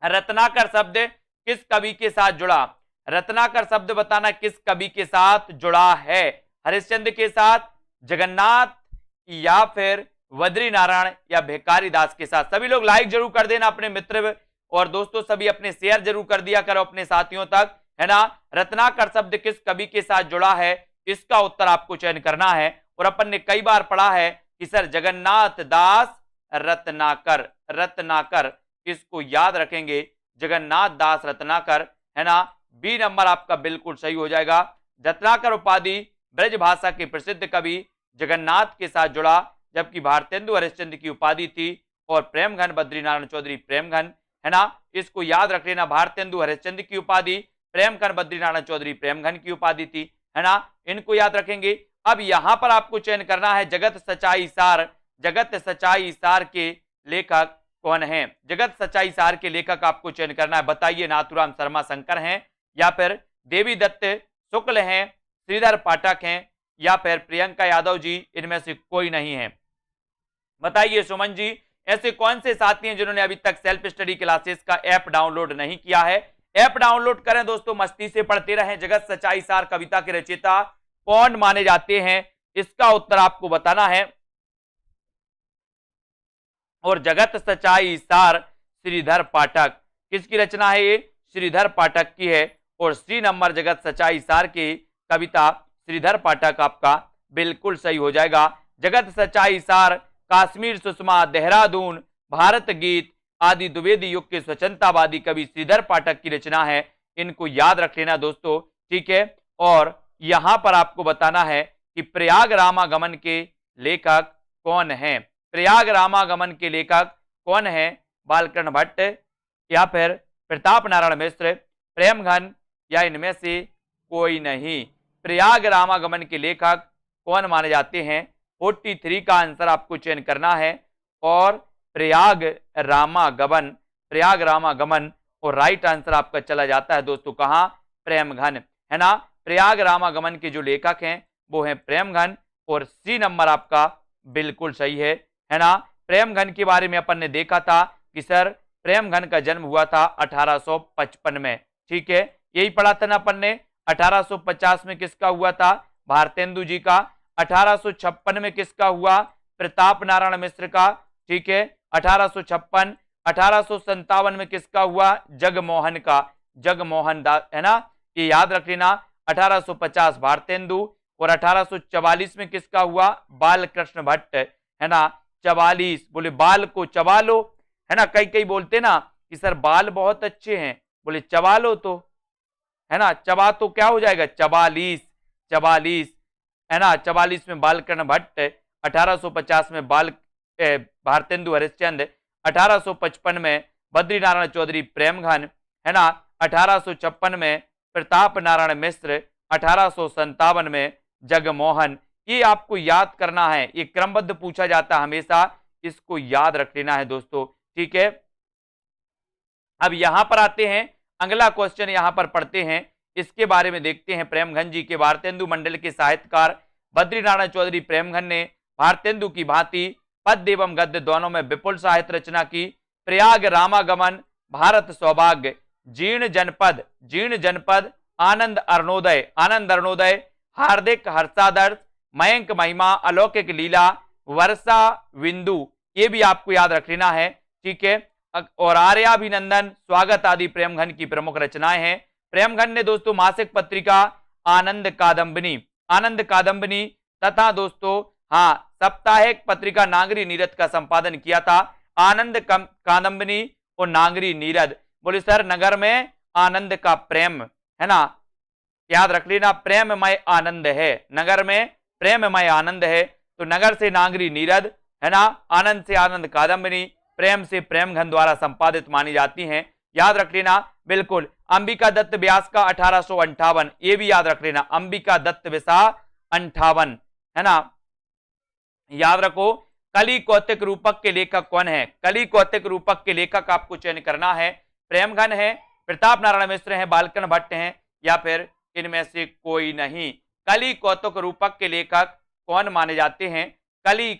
रत्नाकर शब्द किस कवि के साथ जुड़ा। रत्नाकर शब्द बताना किस कवि के साथ जुड़ा है, हरिश्चंद्र के साथ, जगन्नाथ या फिर वद्री नारायण या भिखारी दास के साथ। सभी लोग लाइक जरूर कर देना अपने मित्र, और दोस्तों सभी अपने शेयर जरूर कर दिया करो अपने साथियों तक, है ना। रत्नाकर शब्द किस कवि के साथ जुड़ा है, इसका उत्तर आपको चयन करना है। और अपन ने कई बार पढ़ा है कि सर जगन्नाथ दास रत्नाकर, रत्नाकर, इसको याद रखेंगे, जगन्नाथ दास रत्नाकर, है ना। बी नंबर आपका बिल्कुल सही हो जाएगा। रत्नाकर उपाधि ब्रज भाषा के प्रसिद्ध कवि जगन्नाथ के साथ जुड़ा, जबकि भारतेंदु हरिश्चंद्र की उपाधि थी और प्रेमघन बद्रीनारायण चौधरी प्रेमघन, है ना, इसको याद रख लेना। भारतेंदु हरिश्चंद्र की उपाधि, प्रेमघन बद्रीनारायण चौधरी प्रेमघन की उपाधि थी, है ना, इनको याद रखेंगे। अब यहां पर आपको चयन करना है जगत सच्चाई सार। जगत सच्चाई सार के लेखक कौन है, जगत सच्चाई सार के लेखक आपको चयन करना है, बताइए। नाथुराम शर्मा शंकर हैं या फिर देवी दत्त शुक्ल हैं, श्रीधर पाठक हैं या फिर प्रियंका यादव जी, इनमें से कोई नहीं है, बताइए सुमन जी। ऐसे कौन से साथी हैं जिन्होंने अभी तक सेल्फ स्टडी क्लासेस का ऐप डाउनलोड नहीं किया है। ऐप डाउनलोड करें दोस्तों, मस्ती से पढ़ते रहें। जगत सच्चाई सार कविता के रचयिता कौन माने जाते हैं, इसका उत्तर आपको बताना है। और जगत सच्चाई सार श्रीधर पाठक, किसकी रचना है ये, श्रीधर पाठक की है। और सी नंबर जगत सच्चाई सार की कविता श्रीधर पाठक आपका बिल्कुल सही हो जाएगा। जगत सच्चाई सार, काश्मीर सुषमा, देहरादून, भारत गीत आदि द्विवेदी युग के स्वतंत्रतावादी कवि श्रीधर पाठक की रचना है, इनको याद रख लेना दोस्तों, ठीक है। और यहां पर आपको बताना है कि प्रयाग रामागमन के लेखक कौन है। प्रयाग रामागमन के लेखक कौन है, बालकृष्ण भट्ट या फिर प्रताप नारायण मिश्र, प्रेमघन या इनमें से कोई नहीं। प्रयाग रामागमन के लेखक कौन माने जाते हैं, 43 का आंसर आपको चयन करना है। और प्रयाग रामागमन, प्रयाग रामागमन, और राइट आंसर आपका चला जाता है दोस्तों कहां, प्रेमघन, है ना। प्रयाग रामागमन के जो लेखक हैं वो हैं प्रेमघन, और सी नंबर आपका बिल्कुल सही है ना। प्रेमघन के बारे में अपन ने देखा था कि सर प्रेमघन का जन्म हुआ था 1855 में, ठीक है, यही पढ़ा था ना अपन ने। 1850 में किसका हुआ था, भारतेंदु जी का। 1856 में किसका हुआ, प्रताप नारायण मिश्र का, ठीक है, 1856। 1857 में किसका हुआ, जगमोहन का, जगमोहन दास, है ना, ये याद रख लेना। 1850 भारतेंदु, और 1844 में किसका हुआ, बालकृष्ण भट्ट, है ना। 44, बोले बाल को चबा लो, है ना, कई कई बोलते ना कि सर बाल बहुत अच्छे हैं, बोले चबा लो तो, है ना, चबा तो क्या हो जाएगा, 44, 44, है ना। 44 में बालकृष्ण भट्ट, 1850 में भारतेंदु हरिश्चंद्र, 1855 में बद्रीनारायण चौधरी प्रेमघन, है ना। 1856 में प्रताप नारायण मिश्र, 1857 में जगमोहन, ये आपको याद करना है, ये क्रमबद्ध पूछा जाता है हमेशा, इसको याद रख लेना है दोस्तों, ठीक है। अब यहां पर आते हैं, अगला क्वेश्चन यहां पर पढ़ते हैं, इसके बारे में देखते हैं। प्रेमघन जी के भारतेंदु मंडल के साहित्यकार बद्रीनारायण चौधरी प्रेमघन ने भारतेंदु की भांति पद्य एवं गद्य दोनों में विपुल साहित्य रचना की। प्रयाग रामागमन, भारत सौभाग्य, जीर्ण जनपद, आनंद अरुणोदय, हार्दिक हर्षादर्श, मयंक महिमा, अलौकिक लीला, वर्षा बिंदु, ये भी आपको याद रख लेना है, ठीक है। और आर्याभिनंदन, स्वागत आदि प्रेमघन की प्रमुख रचनाएं हैं। प्रेमघन ने दोस्तों मासिक पत्रिका आनंद कादंबनी तथा दोस्तों हाँ साप्ताहिक पत्रिका नागरी नीरद का संपादन किया था। आनंद कादंबनी और नागरी नीरद, बोले सर नगर में आनंद का प्रेम है ना, याद रख लेना, प्रेममय आनंद है, नगर में प्रेममय आनंद है, तो नगर से नागरी नीरद है ना, आनंद से आनंद कादंबनी, प्रेम से प्रेमघन द्वारा संपादित मानी जाती हैं, याद रख लेना बिल्कुल। अंबिका दत्त व्यास का 1858, ये भी याद रख लेना, अंबिका दत्त व्यास 58 है ना, याद रखो। कली कौतिक रूपक के लेखक कौन है? कली कौतिक रूपक के लेखक आपको चयन करना है, प्रेमघन है, प्रताप नारायण मिश्र है, बालकन भट्ट हैं, या फिर इनमें से कोई नहीं। कली कौतुक रूपक के लेखक कौन माने जाते हैं? कली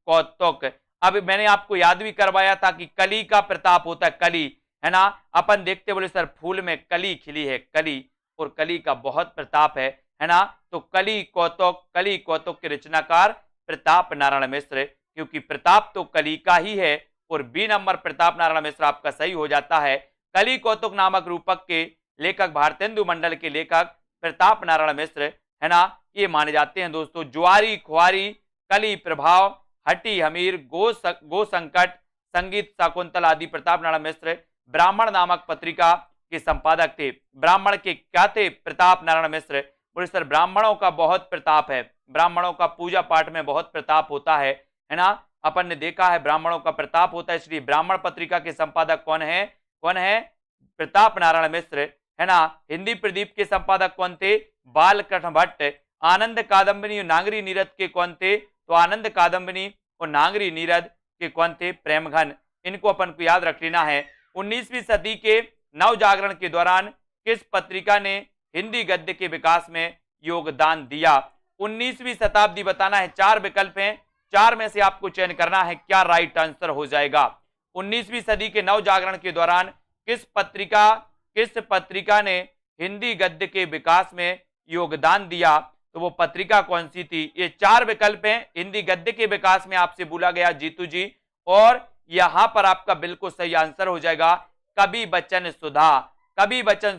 कौतुक। अब मैंने आपको याद भी करवाया था कि कली का प्रताप होता है, कली है ना, अपन देखते बोले सर फूल में कली खिली है, कली, और कली का बहुत प्रताप है ना, तो कली कौतुक के रचनाकार प्रताप नारायण मिश्र, क्योंकि प्रताप तो कली का ही है, और बी नंबर प्रताप नारायण मिश्र आपका सही हो जाता है। कली कौतुक नामक रूपक के लेखक भारतेंदु मंडल के लेखक प्रताप नारायण मिश्र है ना, ये माने जाते हैं दोस्तों। जुआरी खुआरी, कली प्रभाव, हटी हमीर, गो संकट, संगीत शाकुंतल आदि प्रताप नारायण मिश्र ब्राह्मण नामक पत्रिका के संपादक थे। ब्राह्मण के क्या थे? प्रताप नारायण मिश्र। बोले सर ब्राह्मणों का बहुत प्रताप है, ब्राह्मणों का पूजा पाठ में बहुत प्रताप होता है ना, अपन ने देखा है ब्राह्मणों का प्रताप होता है, इसलिए ब्राह्मण पत्रिका के संपादक कौन है? प्रताप नारायण मिश्र है ना। हिंदी प्रदीप के संपादक कौन थे? बालकृष्ण भट्ट। आनंद कादंबनी और नागरी नीरद के कौन थे? तो आनंद कादंबनी और नागरी नीरद के कौन थे? प्रेमघन। इनको अपन को याद रख लेना है। 19वीं सदी के नव जागरण के दौरान किस पत्रिका ने हिंदी गद्य के विकास में योगदान दिया? 19वीं शताब्दी बताना है, 4 विकल्प हैं, 4 में से आपको चयन करना है, क्या राइट आंसर हो जाएगा? 19वीं सदी के नव जागरण के दौरान किस पत्रिका ने हिंदी गद्य के विकास में योगदान दिया? तो वो पत्रिका कौन सी थी? ये 4 विकल्प हैं हिंदी गद्य के विकास में, आपसे बोला गया जीतू जी, और यहां पर आपका बिल्कुल सही आंसर हो जाएगा कवि बचन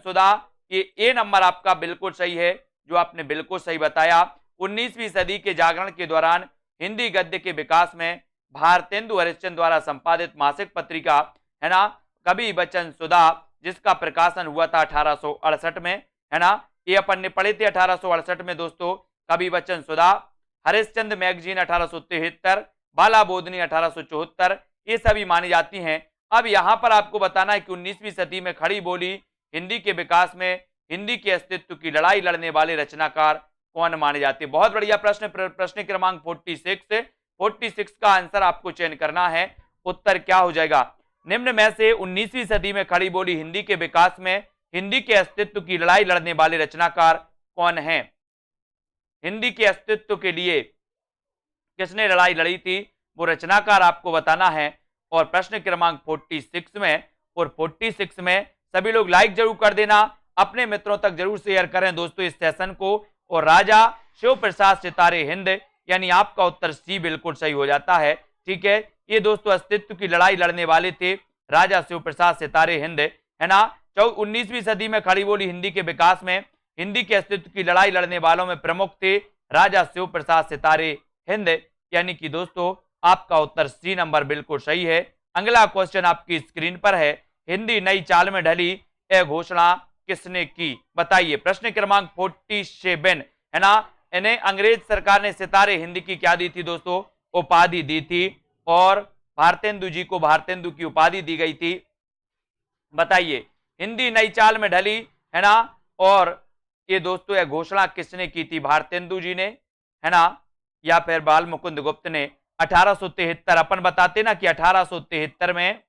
सुधा। ये ए नंबर आपका बिल्कुल सही है, जो आपने बिल्कुल सही बताया। 19वीं सदी के जागरण के दौरान हिंदी गद्य के विकास में भारतेंदु हरिश्चंद्र द्वारा संपादित मासिक पत्रिका है ना कवि बचन सुधा, जिसका प्रकाशन हुआ था 1868 में है ना, ये अपन ने पढ़े थे 1868 में दोस्तों। कवि बचन सुधा, हरिश्चंद्र मैगजीन 1873, बाला बोधनी 1874, ये सभी मानी जाती हैं। अब यहां पर आपको बताना है कि 19वीं सदी में खड़ी बोली हिंदी के विकास में हिंदी के अस्तित्व की लड़ाई लड़ने वाले रचनाकार कौन माने जाते हैं? बहुत बढ़िया प्रश्न। प्रश्न क्रमांक 46 का आंसर आपको चयन करना है। उत्तर क्या हो जाएगा? निम्न में से 19वीं सदी में खड़ी बोली हिंदी के विकास में हिंदी के अस्तित्व की लड़ाई लड़ने वाले रचनाकार कौन है? हिंदी के अस्तित्व के लिए किसने लड़ाई लड़ी थी, वो रचनाकार आपको बताना है। और प्रश्न क्रमांक 46 में सभी लोग लाइक जरूर कर देना, अपने मित्रों तक जरूर शेयर करें दोस्तों इस सेशन को। और राजा शिव प्रसाद सितारे हिंद, यानी आपका उत्तर सी बिल्कुल सही हो जाता है, ठीक है। ये दोस्तों अस्तित्व की लड़ाई लड़ने वाले थे राजा शिव प्रसाद सितारे हिंद है ना। 19वीं सदी में खड़ी बोली हिंदी के विकास में हिंदी के अस्तित्व की लड़ाई लड़ने वालों में प्रमुख थे राजा शिव प्रसाद सितारे हिंद, यानी कि दोस्तों आपका उत्तर सी नंबर बिल्कुल सही है। अगला क्वेश्चन आपकी स्क्रीन पर है, हिंदी नई चाल में ढली यह घोषणा किसने की? बताइए। प्रश्न क्रमांक 47 है ना। इन्हें अंग्रेज सरकार ने सितारे हिंदी की क्या दी थी दोस्तों? उपाधि दी थी, और भारतेंदु जी को भारतेंदु की उपाधि दी गई थी। बताइए हिंदी नई चाल में ढली है ना, और ये दोस्तों यह घोषणा किसने की थी? भारतेंदु जी ने है ना, या फिर बाल मुकुंद गुप्त ने 1873, अपन बताते ना कि 1873 में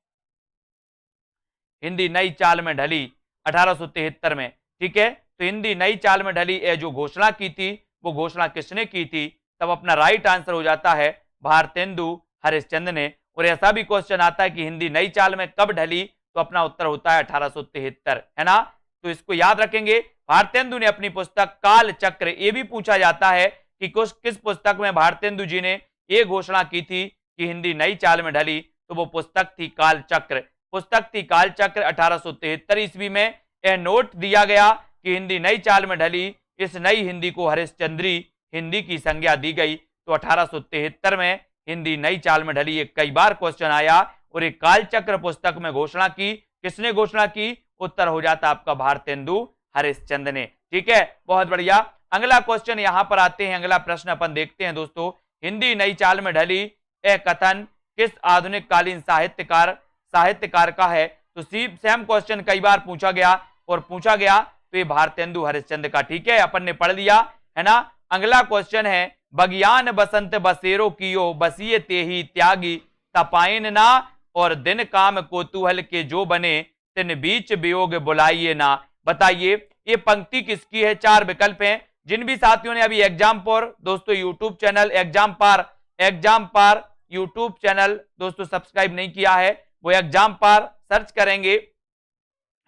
हिंदी नई चाल में ढली, 1873 में, ठीक है। तो हिंदी नई चाल में ढली ये जो घोषणा की थी, वो घोषणा किसने की थी? तब अपना राइट आंसर हो जाता है भारतेंदु हरिश्चंद्र ने। और ऐसा भी क्वेश्चन आता है कि हिंदी नई चाल में कब ढली, तो अपना उत्तर होता है 1873, है ना। तो इसको याद रखेंगे। भारतेंदु ने अपनी पुस्तक काल चक्र, ये भी पूछा जाता है कि किस पुस्तक में भारतेंदु जी ने ये घोषणा की थी कि हिंदी नई चाल में ढली, तो वो पुस्तक थी काल चक्र। पुस्तक थी काल चक्र 1873 ईस्वी में। यह नोट दिया गया कि हिंदी नई चाल में ढली, इस नई हिंदी को हरिश्चंद्री हिंदी की संज्ञा दी गई। तो 1873 में हिंदी नई चाल में ढली, एक कई बार क्वेश्चन आया। और एक कालचक्र पुस्तक में घोषणा की, किसने घोषणा की? उत्तर हो जाता आपका भारतेंदु हरिश्चंद्र ने, ठीक है। बहुत बढ़िया। अगला क्वेश्चन यहां पर आते हैं, अगला प्रश्न अपन देखते हैं दोस्तों। हिंदी नई चाल में ढली यह कथन किस आधुनिक कालीन साहित्यकार का है? तो सेम क्वेश्चन कई बार पूछा गया तो ये भारतेंदु हरिश्चंद्र का, ठीक है, अपन ने पढ़ लिया, है ना। अगला क्वेश्चन है, बगियान बसंत बसेरो कियो बसिए तेही त्यागी तपाइन ना, और दिन काम कोतूहल के जो बने तिन बीच वियोग बुलाइए ना। बताइए ये पंक्ति किसकी है? 4 विकल्प हैं। जिन भी साथियों ने अभी एग्जाम पर दोस्तों यूट्यूब चैनल एग्जाम पार यूट्यूब चैनल दोस्तों सब्सक्राइब नहीं किया है, वो एग्जाम पार सर्च करेंगे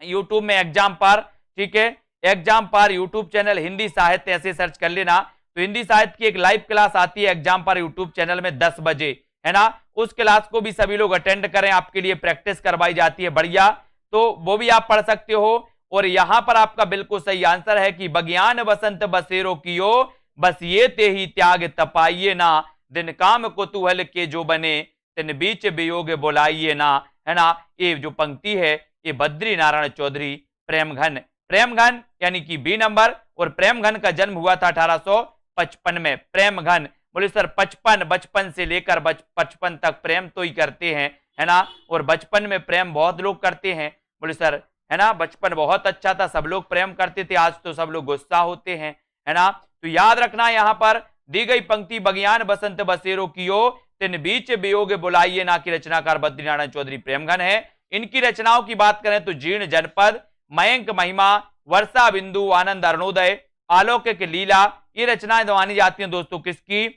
यूट्यूब में एग्जाम पार, ठीक है। एग्जाम पार यूट्यूब चैनल हिंदी साहित्य ऐसे सर्च कर लेना। तो हिंदी साहित्य की एक लाइव क्लास आती है एग्जाम पार यूट्यूब चैनल में 10 बजे, है ना। उस क्लास को भी सभी लोग अटेंड करें, आपके लिए प्रैक्टिस करवाई जाती है, बढ़िया। तो वो भी आप पढ़ सकते हो। और यहां पर आपका बिल्कुल सही आंसर है कि बगियान बसंत बसेरो कियो बस ये ते ही त्याग तपाइए ना, दिन काम कुतूहल के जो बने तिन बीच वियोग बुलाइए ना, है ना। ये जो पंक्ति है ये बद्री नारायण चौधरी प्रेमघन यानी कि बी नंबर। और प्रेमघन का जन्म हुआ था 1855 में। प्रेमघन बोले सर 55, बचपन से लेकर 55 तक प्रेम तो ही करते हैं, है ना। और बचपन में प्रेम बहुत लोग करते हैं, बोले सर, है ना, बचपन बहुत अच्छा था, सब लोग प्रेम करते थे, आज तो सब लोग गुस्सा होते हैं, है ना। तो याद रखना यहां पर दी गई पंक्ति बगियान बसंत बसेरो कियो तिन बीच वियोग बुलाइए ना की रचनाकार बद्रीनारायण चौधरी प्रेमघन है। इनकी रचनाओं की बात करें तो जीर्ण जनपद, मयंक महिमा, वर्षा बिंदु, आनंद अरुणोदय, अलौकिक लीला, ये रचनाएं मानी जाती हैं दोस्तों किसकी?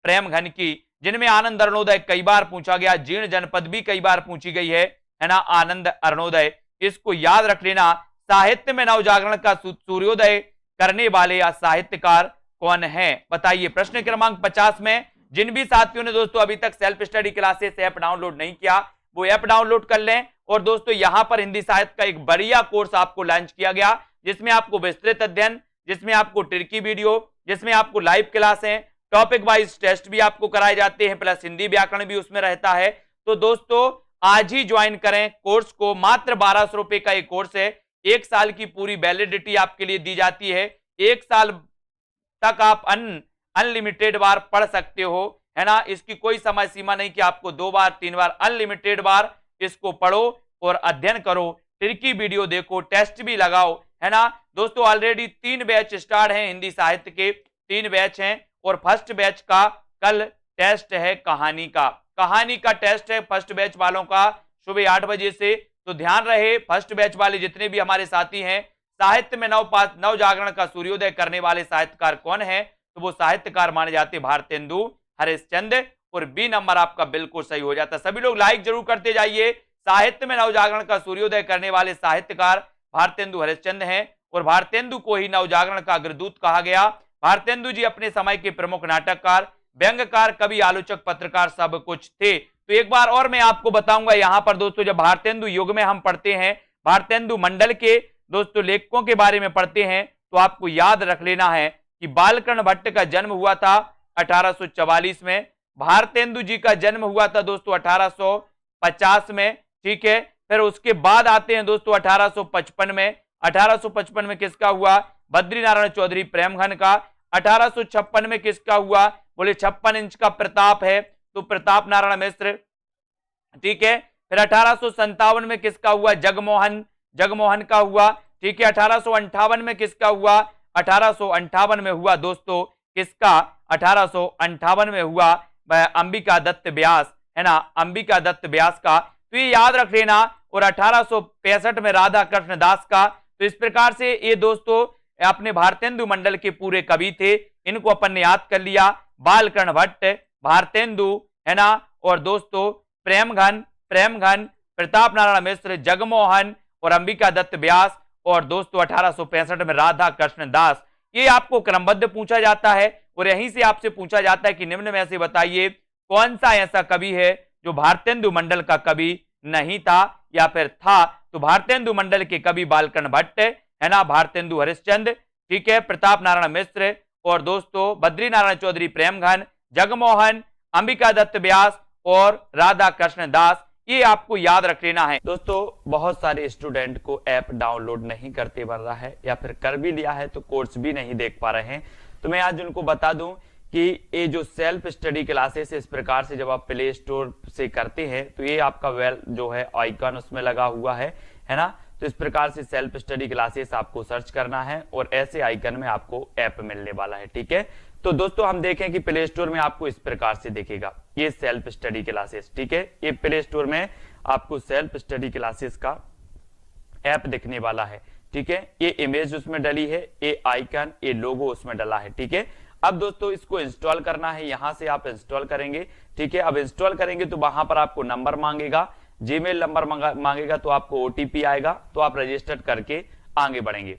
प्रेमघन की। जिनमें आनंद अरुणोदय कई बार पूछा गया, जीर्ण जनपद भी कई बार पूछी गई है ना, आनंद अरुणोदय, इसको याद रख लेना। साहित्य में नवजागरण का सूर्योदय करने वाले या साहित्यकार कौन है? बताइए। प्रश्न क्रमांक 50 में जिन भी साथियों ने दोस्तों अभी तक self study classes app download नहीं किया, वो ऐप डाउनलोड कर लें। और दोस्तों यहां पर हिंदी साहित्य का एक बढ़िया कोर्स आपको लॉन्च किया गया, जिसमें आपको विस्तृत अध्ययन, जिसमें आपको ट्रिकी वीडियो, जिसमें आपको लाइव क्लास है, टॉपिक वाइज टेस्ट भी आपको कराए जाते हैं, प्लस हिंदी व्याकरण भी उसमें रहता है। तो दोस्तों आज ही ज्वाइन करें कोर्स को। मात्र 1200 रुपए का एक कोर्स है, 1 साल की पूरी वैलिडिटी आपके लिए दी जाती है। 1 साल तक आप अनलिमिटेड बार पढ़ सकते हो, है ना। इसकी कोई समय सीमा नहीं कि आपको 2 बार 3 बार, अनलिमिटेड बार इसको पढ़ो और अध्ययन करो, ट्रिकी वीडियो देखो, टेस्ट भी लगाओ, है ना। दोस्तों ऑलरेडी 3 बैच स्टार्ट हैं हिंदी साहित्य के, 3 बैच हैं। और फर्स्ट बैच का कल टेस्ट है कहानी का टेस्ट है फर्स्ट बैच वालों का सुबह 8 बजे से। तो ध्यान रहे फर्स्ट बैच वाले जितने भी हमारे साथी हैं, साहित्य में नव जागरण का सूर्योदय करने वाले साहित्यकार कौन है? तो वो साहित्यकार माने जाते भारतेंदु हरिश्चंद्र। और बी नंबर आपका बिल्कुल सही हो जाता। सभी लोग लाइक जरूर करते जाइए। साहित्य में नवजागरण का सूर्योदय करने वाले साहित्यकार भारतेंदु हरिश्चंद्र हैं। और भारतेंदु को ही नवजागरण का अग्रदूत कहा गया। भारतेंदु जी अपने समय के प्रमुख नाटककार, व्यंग्यकार, कवि, आलोचक, पत्रकार सब कुछ थे। तो एक बार और मैं आपको बताऊंगा यहां पर दोस्तों, जब भारतेंदु युग में हम पढ़ते हैं, भारतेंदु मंडल के दोस्तों लेखकों के बारे में पढ़ते हैं, तो आपको याद रख लेना है कि बालकृष्ण भट्ट का जन्म हुआ था 1844 में। भारतेंदु जी का जन्म हुआ था दोस्तों 1850 में, ठीक है। फिर उसके बाद आते हैं दोस्तों 1855 में। 1855 में किसका हुआ? बद्रीनारायण चौधरी प्रेमघन का। 1856 में किसका हुआ? बोले 56 इंच का प्रताप है, तो प्रताप नारायण मिश्र, ठीक है। फिर 1857 में किसका हुआ? जगमोहन का हुआ, ठीक है। 1858 में किसका हुआ? 1858 में हुआ दोस्तों किसका? 1858 में हुआ वह अंबिका दत्त व्यास, है ना, अंबिका दत्त व्यास का, तो ये याद रख लेना। और 1865 में राधा कृष्ण दास का। तो इस प्रकार से ये दोस्तों अपने भारतेंदु मंडल के पूरे कवि थे, इनको अपन ने याद कर लिया। बालकर्ण भट्ट, भारतेंदु, है ना, और दोस्तों प्रेमघन, प्रताप नारायण मिश्र, जगमोहन और अंबिका दत्त व्यास, और दोस्तों 1865 में राधा कृष्ण दास। ये आपको क्रमबद्ध पूछा जाता है और यहीं से आपसे पूछा जाता है कि निम्न में से बताइए कौन सा ऐसा कवि है जो भारतेंदु मंडल का कवि नहीं था या फिर था। तो भारतेंदु मंडल के कवि बालकर्ण भट्ट, है ना, भारतेंदु हरिश्चंद्र, ठीक है, प्रताप नारायण मिश्र, और दोस्तों बद्री नारायण चौधरी प्रेमघन, जगमोहन, अंबिका दत्त व्यास और राधा कृष्ण दास। ये आपको याद रख लेना है। दोस्तों बहुत सारे स्टूडेंट को ऐप डाउनलोड नहीं करते बन रहा है या फिर कर भी लिया है तो कोर्स भी नहीं देख पा रहे हैं। तो मैं आज उनको बता दूं कि ये जो सेल्फ स्टडी क्लासेस इस प्रकार से जब आप प्ले स्टोर से करते हैं तो ये आपका वेल जो है आइकन उसमें लगा हुआ है ना। तो इस प्रकार से सेल्फ स्टडी क्लासेस आपको सर्च करना है और ऐसे आइकन में आपको ऐप मिलने वाला है, ठीक है। तो दोस्तों हम देखें कि प्ले स्टोर में आपको इस प्रकार से दिखेगा ये सेल्फ स्टडी क्लासेस, ठीक है। ये प्ले स्टोर में आपको सेल्फ स्टडी क्लासेस का ऐप दिखने वाला है, ठीक है। ये इमेज उसमें डली है, ये आइकन, ये लोगो उसमें डला है, ठीक है। अब दोस्तों इसको इंस्टॉल करना है, यहां से आप इंस्टॉल करेंगे, ठीक है। अब इंस्टॉल करेंगे तो वहां पर आपको नंबर मांगेगा, जीमेल नंबर मांगेगा, तो आपको ओटीपी आएगा, तो आप रजिस्टर करके आगे बढ़ेंगे।